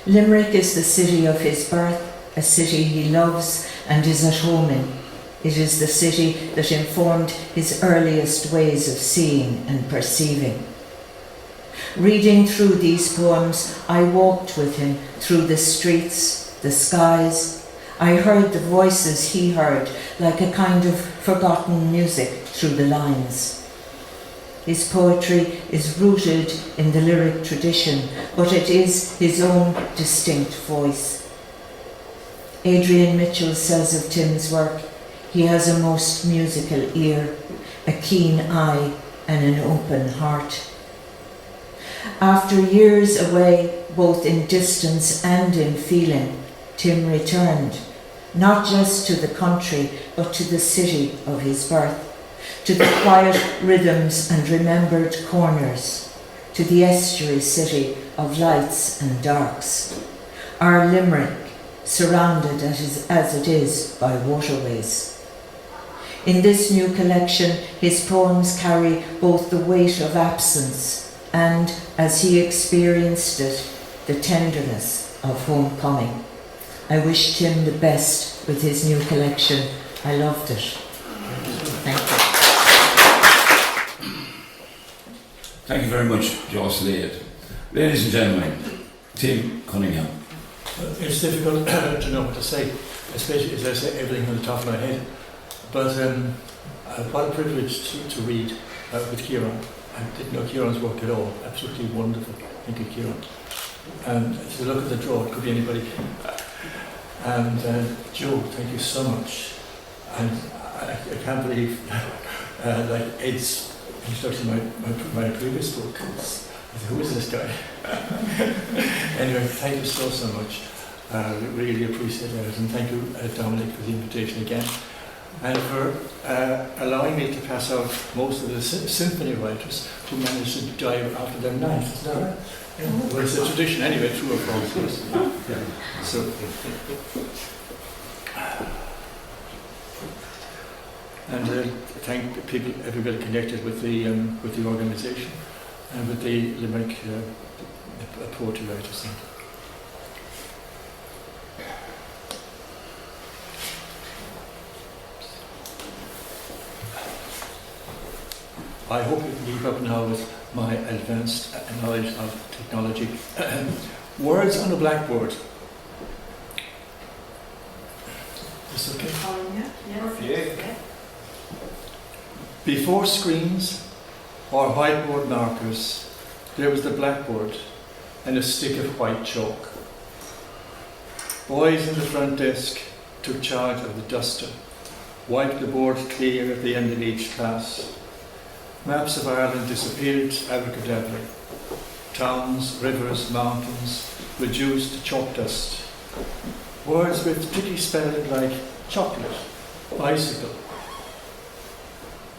Limerick is the city of his birth, a city he loves and is at home in. It is the city that informed his earliest ways of seeing and perceiving. Reading through these poems, I walked with him through the streets, the skies. I heard the voices he heard, like a kind of forgotten music through the lines. His poetry is rooted in the lyric tradition, but it is his own distinct voice. Adrian Mitchell says of Tim's work, he has a most musical ear, a keen eye and an open heart. After years away, both in distance and in feeling, Tim returned, not just to the country, but to the city of his birth, to the quiet rhythms and remembered corners, to the estuary city of lights and darks, our Limerick, surrounded as it is by waterways. In this new collection, his poems carry both the weight of absence and, as he experienced it, the tenderness of homecoming. I wish Tim the best with his new collection. I loved it. Thank you. Thank you very much, Joss Slade. Ladies and gentlemen, Tim Cunningham. It's difficult to know what to say, especially as I say everything on the top of my head. But what a privilege to read with Kieran. I didn't know Kieran's work at all. Absolutely wonderful. Thank you, Kieran. To look at the draw, it could be anybody. And Joe, thank you so much. And I can't believe like Ed's introduction to my previous book. Who is this guy? Anyway, thank you so much. We really appreciate it. And thank you, Dominic, for the invitation again. And for allowing me to pass out most of the symphony writers who managed to die after their ninth. Is that right? Yeah. Well, it's a tradition anyway, true or false. Yes. Yeah. So, and thank everybody connected with the organisation and with the Limerick Poetry Writers Centre. I hope you can keep up now with my advanced knowledge of technology. Words on a blackboard. Is this okay? Yeah. Before screens or whiteboard markers, there was the blackboard and a stick of white chalk. Boys in the front desk took charge of the duster, wiped the board clear at the end of each class. Maps of Ireland disappeared abracadabra. Towns, rivers, mountains reduced to chalk dust. Words with tricky spelling like chocolate, bicycle,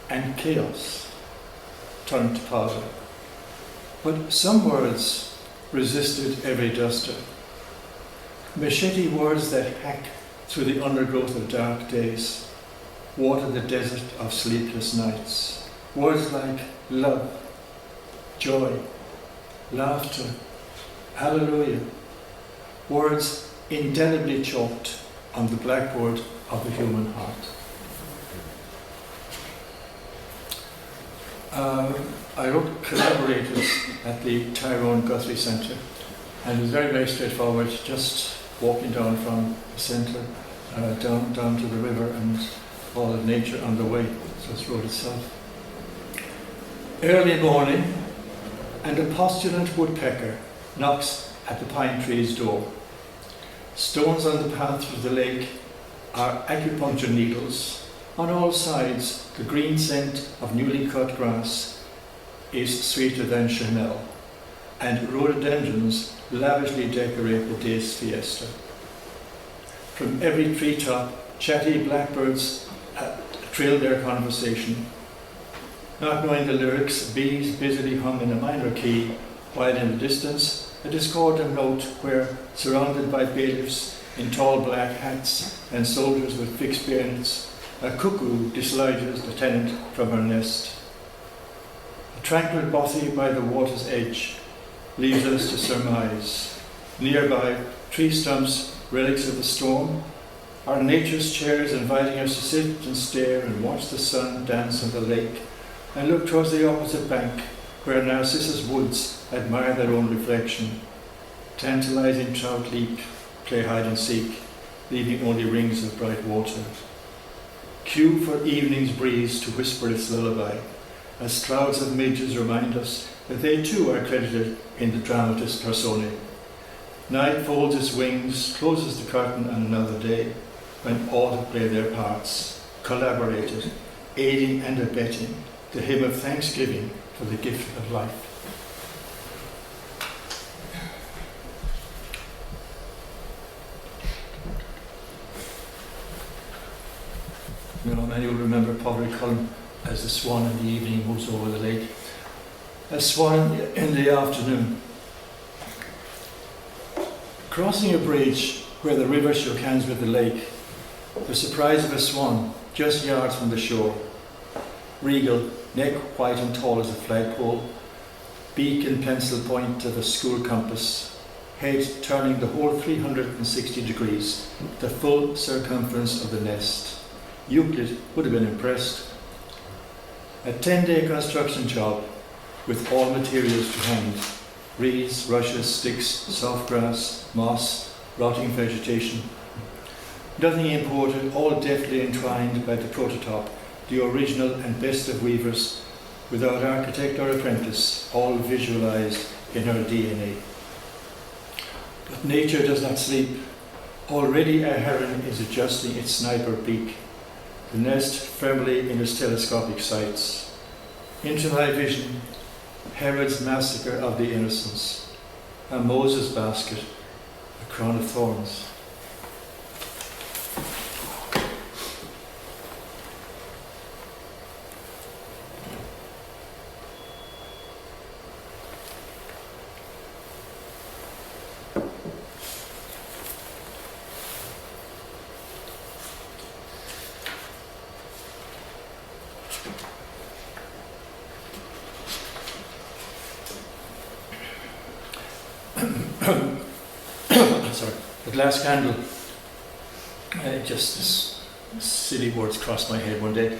and chaos turned to powder. But some words resisted every duster. Machete words that hack through the undergrowth of dark days, water the desert of sleepless nights. Words like love, joy, laughter, hallelujah. Words indelibly chalked on the blackboard of the human heart. I wrote Collaborators at the Tyrone Guthrie Centre, and it was very, very straightforward, just walking down from the centre down to the river and all of nature on the way. So it's road itself. Early morning, and a postulant woodpecker knocks at the pine tree's door. Stones on the path to the lake are acupuncture needles. On all sides, the green scent of newly cut grass is sweeter than Chanel, and rhododendrons lavishly decorate the day's fiesta. From every treetop, chatty blackbirds trill their conversation. Not knowing the lyrics, bees busily hum in a minor key, while in the distance, a discordant note where, surrounded by bailiffs in tall black hats and soldiers with fixed bayonets, a cuckoo dislodges the tenant from her nest. A tranquil bothy by the water's edge leaves us to surmise. Nearby, tree stumps, relics of the storm, are nature's chairs inviting us to sit and stare and watch the sun dance on the lake, and look towards the opposite bank, where Narcissus woods admire their own reflection. Tantalizing trout leap, play hide and seek, leaving only rings of bright water. Cue for evening's breeze to whisper its lullaby, as clouds of midges remind us that they too are credited in the dramatis personae. Night folds its wings, closes the curtain on another day, when all have played their parts, collaborated, aiding and abetting the hymn of thanksgiving for the gift of life. You know, many will remember Poverty Cullen as the swan in the evening moves over the lake. A swan in the afternoon. Crossing a bridge where the river shook hands with the lake, the surprise of a swan just yards from the shore. Regal, neck white and tall as a flagpole, beak and pencil point of a school compass, head turning the whole 360 degrees, the full circumference of the nest. Euclid would have been impressed. A 10-day construction job with all materials to hand: reeds, rushes, sticks, soft grass, moss, rotting vegetation. Nothing imported, all deftly entwined by the prototype, the original and best of weavers, without architect or apprentice, all visualized in her DNA. But nature does not sleep. Already a heron is adjusting its sniper beak, the nest firmly in its telescopic sights. Into my vision, Herod's massacre of the innocents, a Moses basket, a crown of thorns. Sorry, the glass candle. Just this silly words crossed my head one day.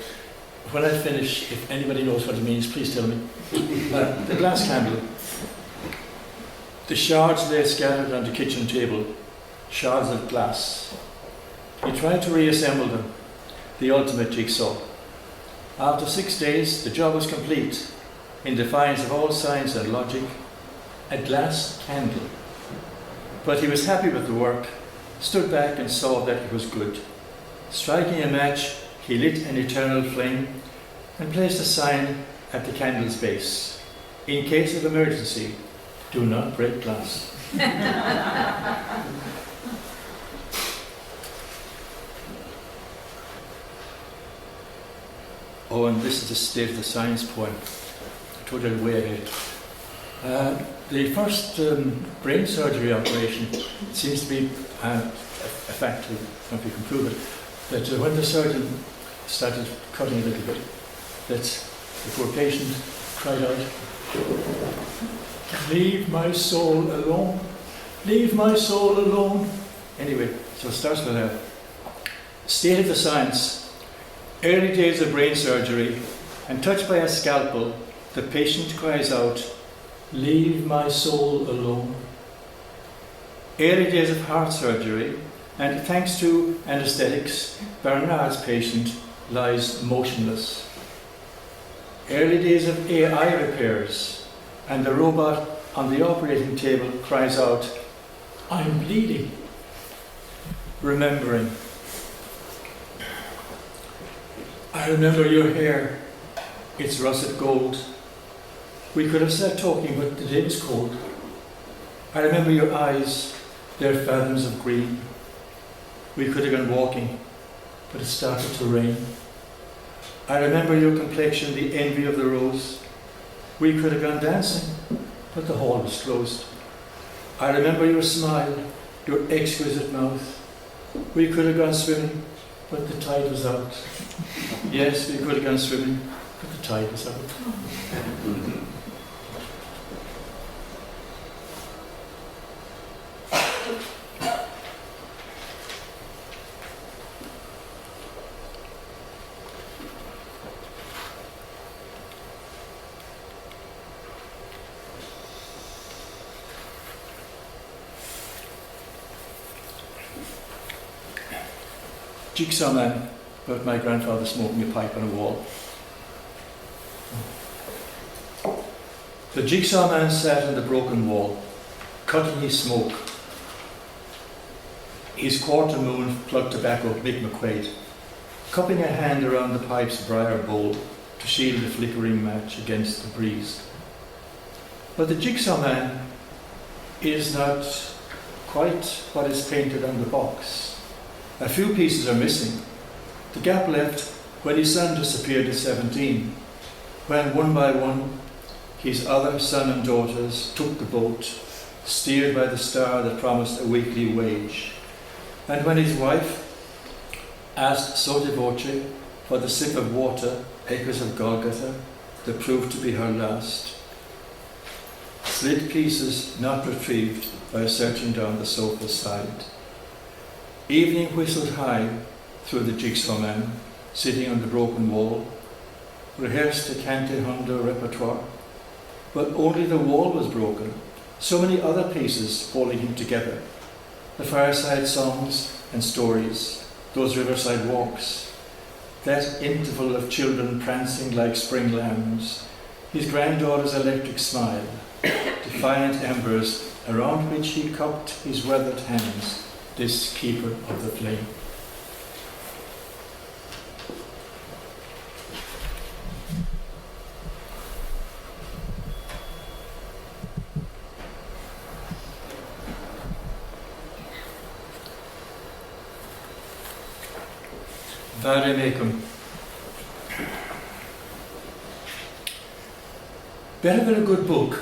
When I finish, if anybody knows what it means, please tell me. The glass candle. The shards lay scattered on the kitchen table, shards of glass. He tried to reassemble them, the ultimate jigsaw. After 6 days, the job was complete. In defiance of all science and logic, a glass candle. But he was happy with the work, stood back and saw that it was good. Striking a match, he lit an eternal flame and placed a sign at the candle's base: in case of emergency, do not break glass. Oh, and this is the state of the science poem. I told you way ahead. The first brain surgery operation, it seems to be a fact, I don't know if you can prove it, that when the surgeon started cutting a little bit, that the poor patient cried out, "Leave my soul alone, leave my soul alone." Anyway, so it starts with a state of the science. Early days of brain surgery, and touched by a scalpel, the patient cries out, "Leave my soul alone." Early days of heart surgery, and thanks to anaesthetics, Bernard's patient lies motionless. Early days of AI repairs, and the robot on the operating table cries out, "I'm bleeding." Remembering. I remember your hair, it's russet gold. We could have sat talking, but the day was cold. I remember your eyes, their fathoms of green. We could have gone walking, but it started to rain. I remember your complexion, the envy of the rose. We could have gone dancing, but the hall was closed. I remember your smile, your exquisite mouth. We could have gone swimming, but the tide was out. Yes, we could have gone swimming, but the tide was out. Jigsaw Man about my grandfather smoking a pipe on a wall. The Jigsaw Man sat on the broken wall, cutting his smoke. His quarter moon plugged tobacco, Mick McQuaid, cupping a hand around the pipe's briar bowl to shield the flickering match against the breeze. But the Jigsaw Man is not quite what is painted on the box. A few pieces are missing. The gap left when his son disappeared at 17, when one by one his other son and daughters took the boat, steered by the star that promised a weekly wage, and when his wife asked sotto voce for the sip of water, echoes of Golgotha, that proved to be her last. Slid pieces not retrieved by searching down the sofa's side. Evening whistled high through the Jigsaw Man, sitting on the broken wall, rehearsed a cante hondo repertoire, but only the wall was broken, so many other pieces holding him together. The fireside songs and stories, those riverside walks, that interval of children prancing like spring lambs, his granddaughter's electric smile, defiant embers around which he cupped his weathered hands, this keeper of the flame. Vade mecum. Better than a good book,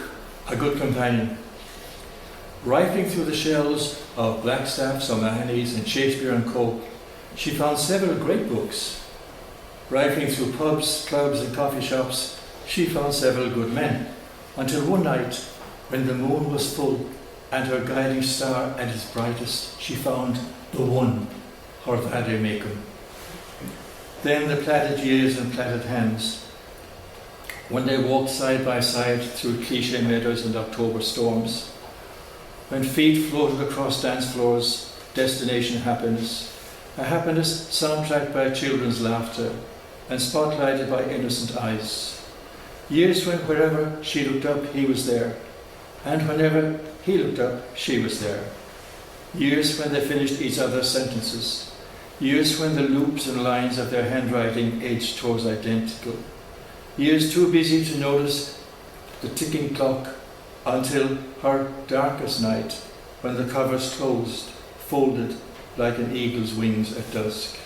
a good companion. Rifling through the shelves of Blackstaff's, O'Mahony's and Shakespeare and Co., she found several great books. Rifling through pubs, clubs and coffee shops, she found several good men, until one night, when the moon was full and her guiding star at its brightest, she found the one, her vade mecum. Then the plaited years and plaited hands, when they walked side by side through cliché meadows and October storms, when feet floated across dance floors, destination happiness, a happiness soundtracked by children's laughter and spotlighted by innocent eyes. Years when wherever she looked up, he was there, and whenever he looked up, she was there. Years when they finished each other's sentences. Years when the loops and lines of their handwriting edged towards identical. Years too busy to notice the ticking clock until her darkest night, when the covers closed, folded like an eagle's wings at dusk.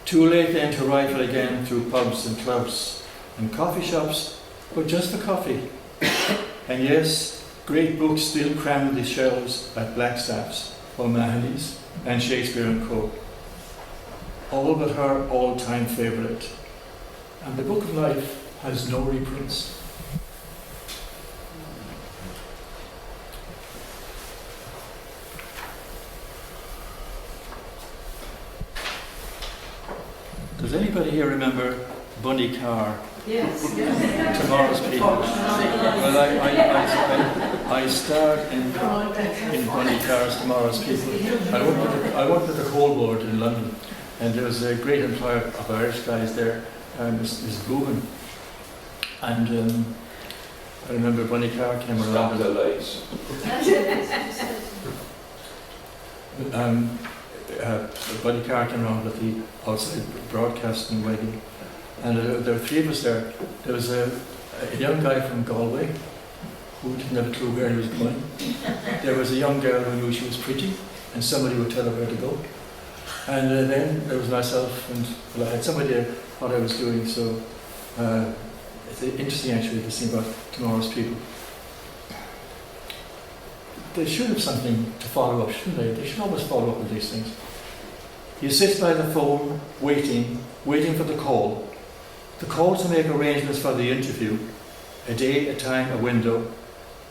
Too late then to rifle again through pubs and clubs and coffee shops, but just for coffee. And yes, great books still crammed the shelves at Blackstaff's, O'Mahony's and Shakespeare and Co. All but her all-time favourite. And the Book of Life has no reprints. Does anybody here remember Bunny Carr? Yes. Tomorrow's People. Well, I starred in Bunny Carr's Tomorrow's People. I worked at the Coal Board in London, and there was a great employer of Irish guys there, Ms. Boohan. And I remember Bunny Carr came around. The lights. Bunny Carr came around with the outside broadcasting wagon. And there were three of us there. There was a young guy from Galway who didn't have a clue where he was going. There was a young girl who knew she was pretty, and somebody would tell her where to go. And then there was myself, and well, I had somebody there what I was doing. So it's interesting actually to see about Tomorrow's People. They should have something to follow up, shouldn't they? They should always follow up with these things. You sit by the phone, waiting for the call. The call to make arrangements for the interview, a day, a time, a window,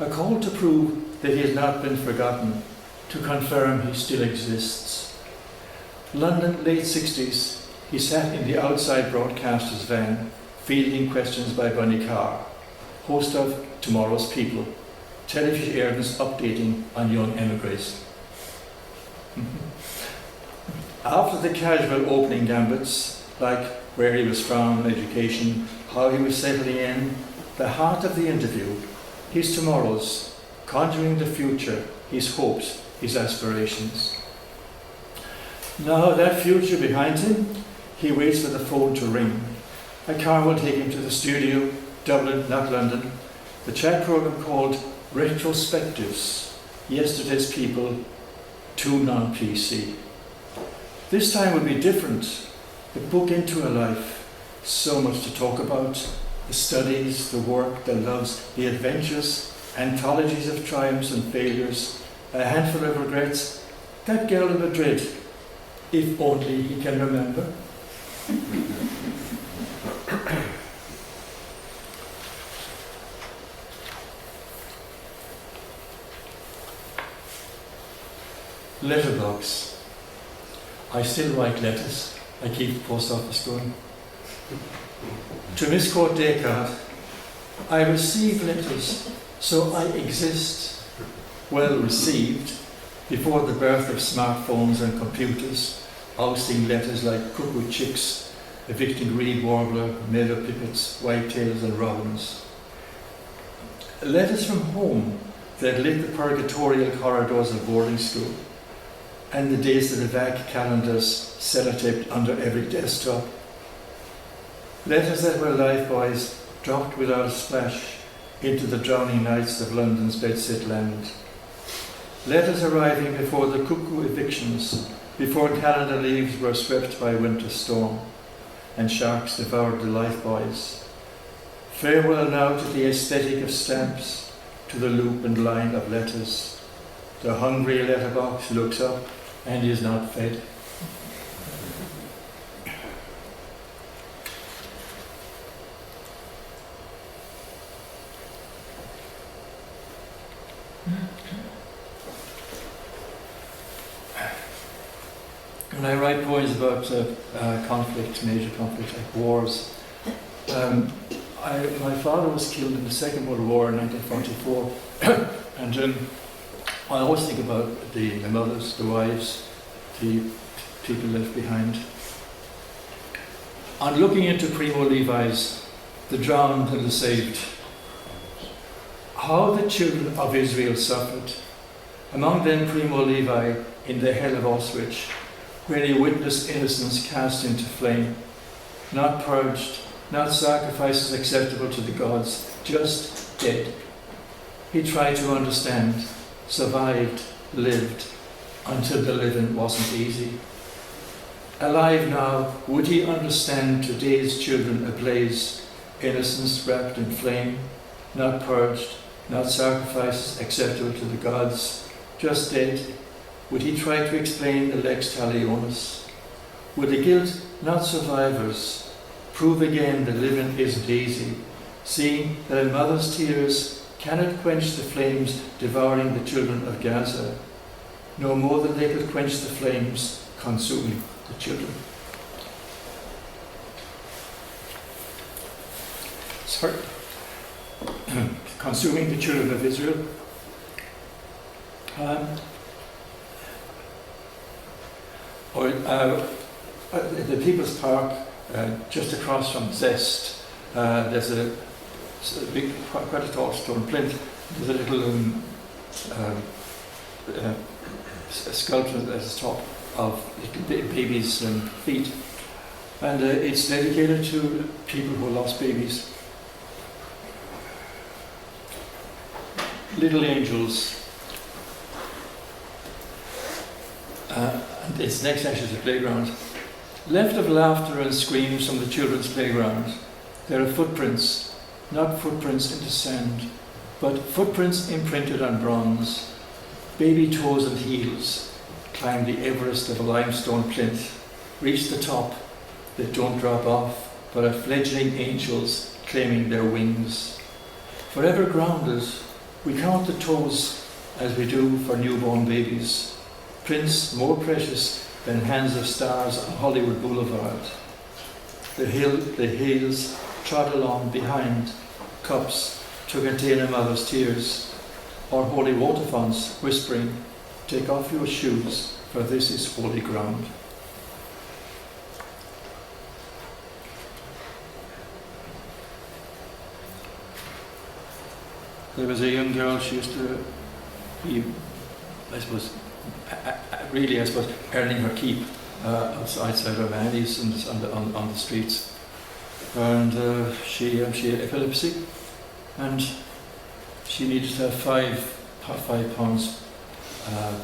a call to prove that he has not been forgotten, to confirm he still exists. London, late 60s, he sat in the outside broadcaster's van, fielding questions by Bunny Carr, host of Tomorrow's People, television airings updating on young emigres. After the casual opening gambits, like where he was from, education, how he was settling in, the heart of the interview, his tomorrows, conjuring the future, his hopes, his aspirations. Now that future behind him, he waits for the phone to ring. A car will take him to the studio, Dublin, not London. The chat program called Retrospectives, Yesterday's People, Too Non-PC. This time will be different. The book into a life. So much to talk about. The studies, the work, the loves, the adventures, anthologies of triumphs and failures, a handful of regrets. That girl in Madrid, if only he can remember. Letterbox. I still write letters. I keep the post office going. To Miss Court Descartes, I receive letters, so I exist. Well received, before the birth of smartphones and computers, ousting letters like cuckoo chicks, evicting reed warbler, meadow pipits, whitetails and robins. Letters from home that lit the purgatorial corridors of boarding school, and the days of the VAC calendars sellotaped under every desktop. Letters that were lifebuoys dropped without a splash into the drowning nights of London's bedsit land. Letters arriving before the cuckoo evictions, before calendar leaves were swept by winter storm, and sharks devoured the lifebuoys. Farewell now to the aesthetic of stamps, to the loop and line of letters. The hungry letterbox looks up and is not fed. When I write poems about conflict, major conflict like wars, my father was killed in the Second World War in 1944, and I always think about the mothers, the wives, the people left behind. On looking into Primo Levi's, the drowned and the saved, how the children of Israel suffered, among them Primo Levi in the hell of Auschwitz, where he witnessed innocence cast into flame, not purged, not sacrifices acceptable to the gods, just dead. He tried to understand, survived, lived, until the living wasn't easy. Alive now, would he understand today's children ablaze, innocence wrapped in flame, not purged, not sacrifices acceptable to the gods, just dead? Would he try to explain the lex talionis? Would the guilt, not survivors, prove again that living isn't easy, seeing that a mother's tears cannot quench the flames devouring the children of Gaza, no more than they could quench the flames consuming the children? Sorry. Consuming the children of Israel. The People's Park, just across from Zest, there's a big, quite a tall stone plinth. There's a little sculpture at the top of little babies' feet, and it's dedicated to people who lost babies. Little angels. And its next section is a playground. Left of laughter and screams from the children's playground, there are footprints, not footprints into sand, but footprints imprinted on bronze. Baby toes and heels climb the Everest of a limestone plinth, reach the top, they don't drop off, but are fledgling angels claiming their wings. Forever grounded, we count the toes as we do for newborn babies, prints more precious than hands of stars on Hollywood Boulevard. The heels trod along behind, cups to contain a mother's tears, or holy water founts whispering, "Take off your shoes, for this is holy ground." there was a young girl, she used to be, I suppose, really, I suppose, earning her keep outside her mannies and on the streets. And she had epilepsy, and she needed to have £5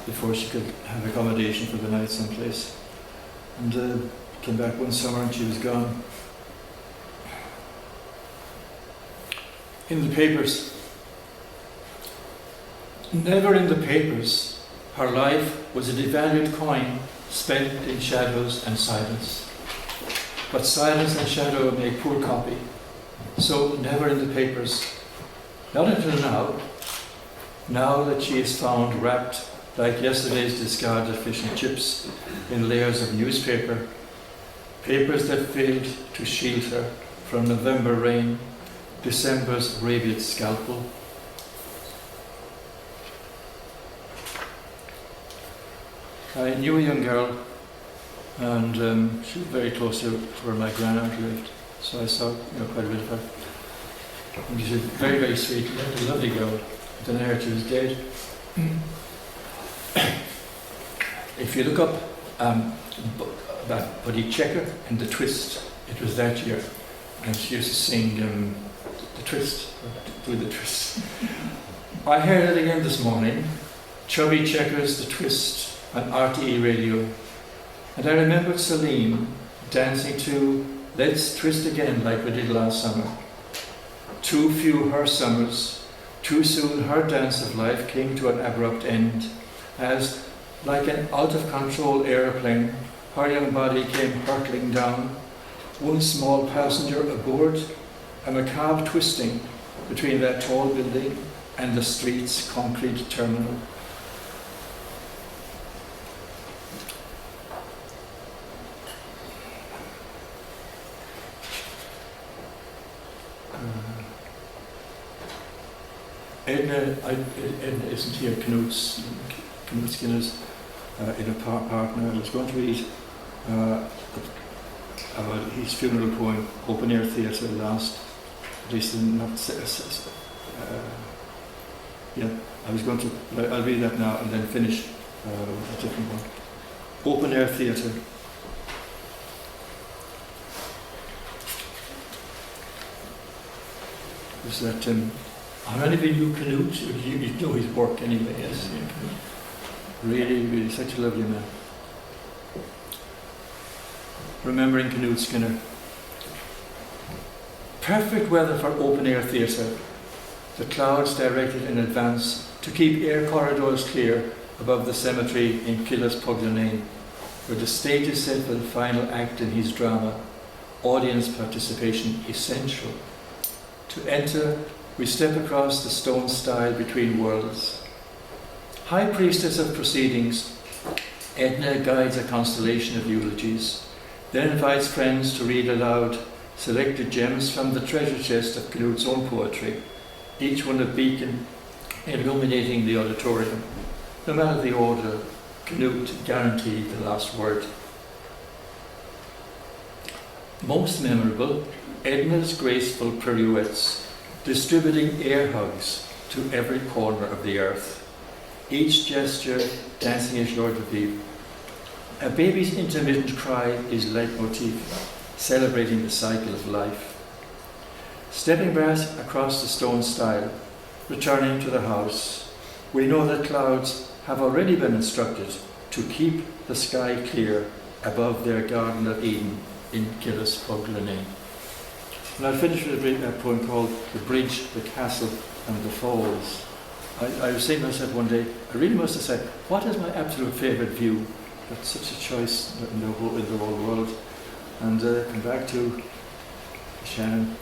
before she could have accommodation for the night someplace. And came back one summer and she was gone. In the papers, never in the papers, her life was a devalued coin spent in shadows and silence. But silence and shadow make poor copy, so never in the papers. Not until now that she is found wrapped like yesterday's discarded fish and chips in layers of newspaper, papers that failed to shield her from November rain, December's rabiate scalpel. I knew a young girl, and she was very close to where my grandaunt lived, so I saw quite a bit of her. And she was very, very sweet, a lovely girl. Then I heard she was dead. If you look up about Buddy Checker and The Twist, it was that year, and she used to sing The Twist, do The Twist. I heard it again this morning, Chubby Checker's The Twist on RTE radio, and I remembered Celine dancing to Let's Twist Again like we did last summer. Too few her summers, too soon her dance of life came to an abrupt end, as, like an out-of-control aeroplane, her young body came hurtling down, one small passenger aboard, a macabre twisting between that tall building and the street's concrete terminal. Edna isn't here. Knut Skinner's in a partner. I was going to read about his funeral poem, Open Air Theatre, at least not. I was going to. I'll read that now and then finish a different one. Open Air Theatre. Is that? How many of you knew Knut? You know his work anyway, yes. Really, really such a lovely man. Remembering Knut Skinner. Perfect weather for open air theatre. The clouds directed in advance to keep air corridors clear above the cemetery in Killaspuglane, where the stage is set for the final act in his drama. Audience participation essential. To enter, we step across the stone stile between worlds. High priestess of proceedings, Edna guides a constellation of eulogies, then invites friends to read aloud selected gems from the treasure chest of Knut's own poetry, each one a beacon illuminating the auditorium. No matter the order, Knut guaranteed the last word. Most memorable, Edna's graceful pirouettes, distributing air hugs to every corner of the earth, each gesture dancing a joie de vivre. A baby's intermittent cry is leitmotif, celebrating the cycle of life. Stepping back across the stone stile, returning to the house, we know that clouds have already been instructed to keep the sky clear above their Garden of Eden in Killaspuglane. And I'll finish with a poem called The Bridge, the Castle and the Falls. I was saying to myself one day, I really must have said, what is my absolute favourite view? That's such a choice in the whole world. And come back to Shannon.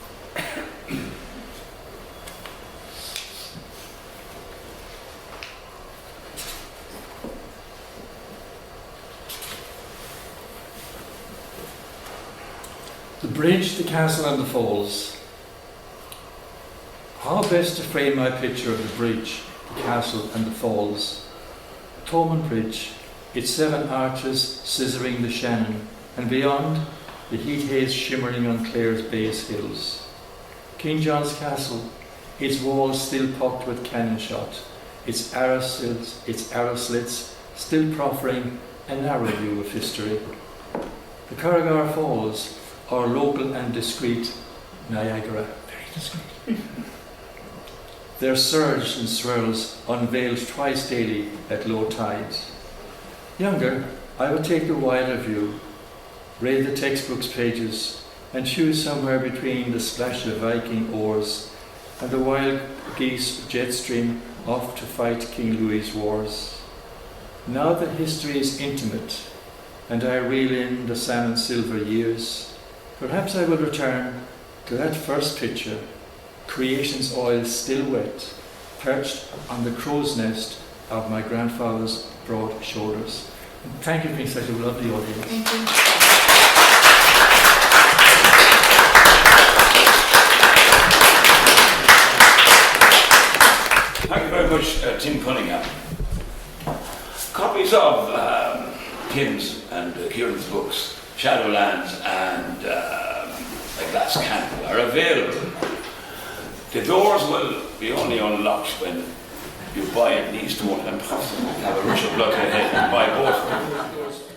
The bridge, the castle and the falls. How best to frame my picture of the bridge, the castle and the falls? Thomond Bridge, its 7 arches scissoring the Shannon, and beyond, the heat haze shimmering on Clare's base hills. King John's Castle, its walls still pocked with cannon shot, its arrow slits still proffering a narrow view of history. The Corrigar Falls, our local and discreet Niagara, very discreet. Their surge and swirls unveiled twice daily at low tide. Younger, I would take the wilder view, raid the textbook's pages, and choose somewhere between the splash of Viking oars and the wild geese jet stream off to fight King Louis's wars. Now that history is intimate, and I reel in the salmon silver years, perhaps I will return to that first picture, creation's oil still wet, perched on the crow's nest of my grandfather's broad shoulders. And thank you for being such a lovely audience. Thank you. Thank you very much, Tim Cunningham. Copies of Tim's and Kieran's books, Shadowlands and A Glass Candle, are available. The doors will be only unlocked when you buy at least one, and possibly have a rush of blood to the head and buy both of them.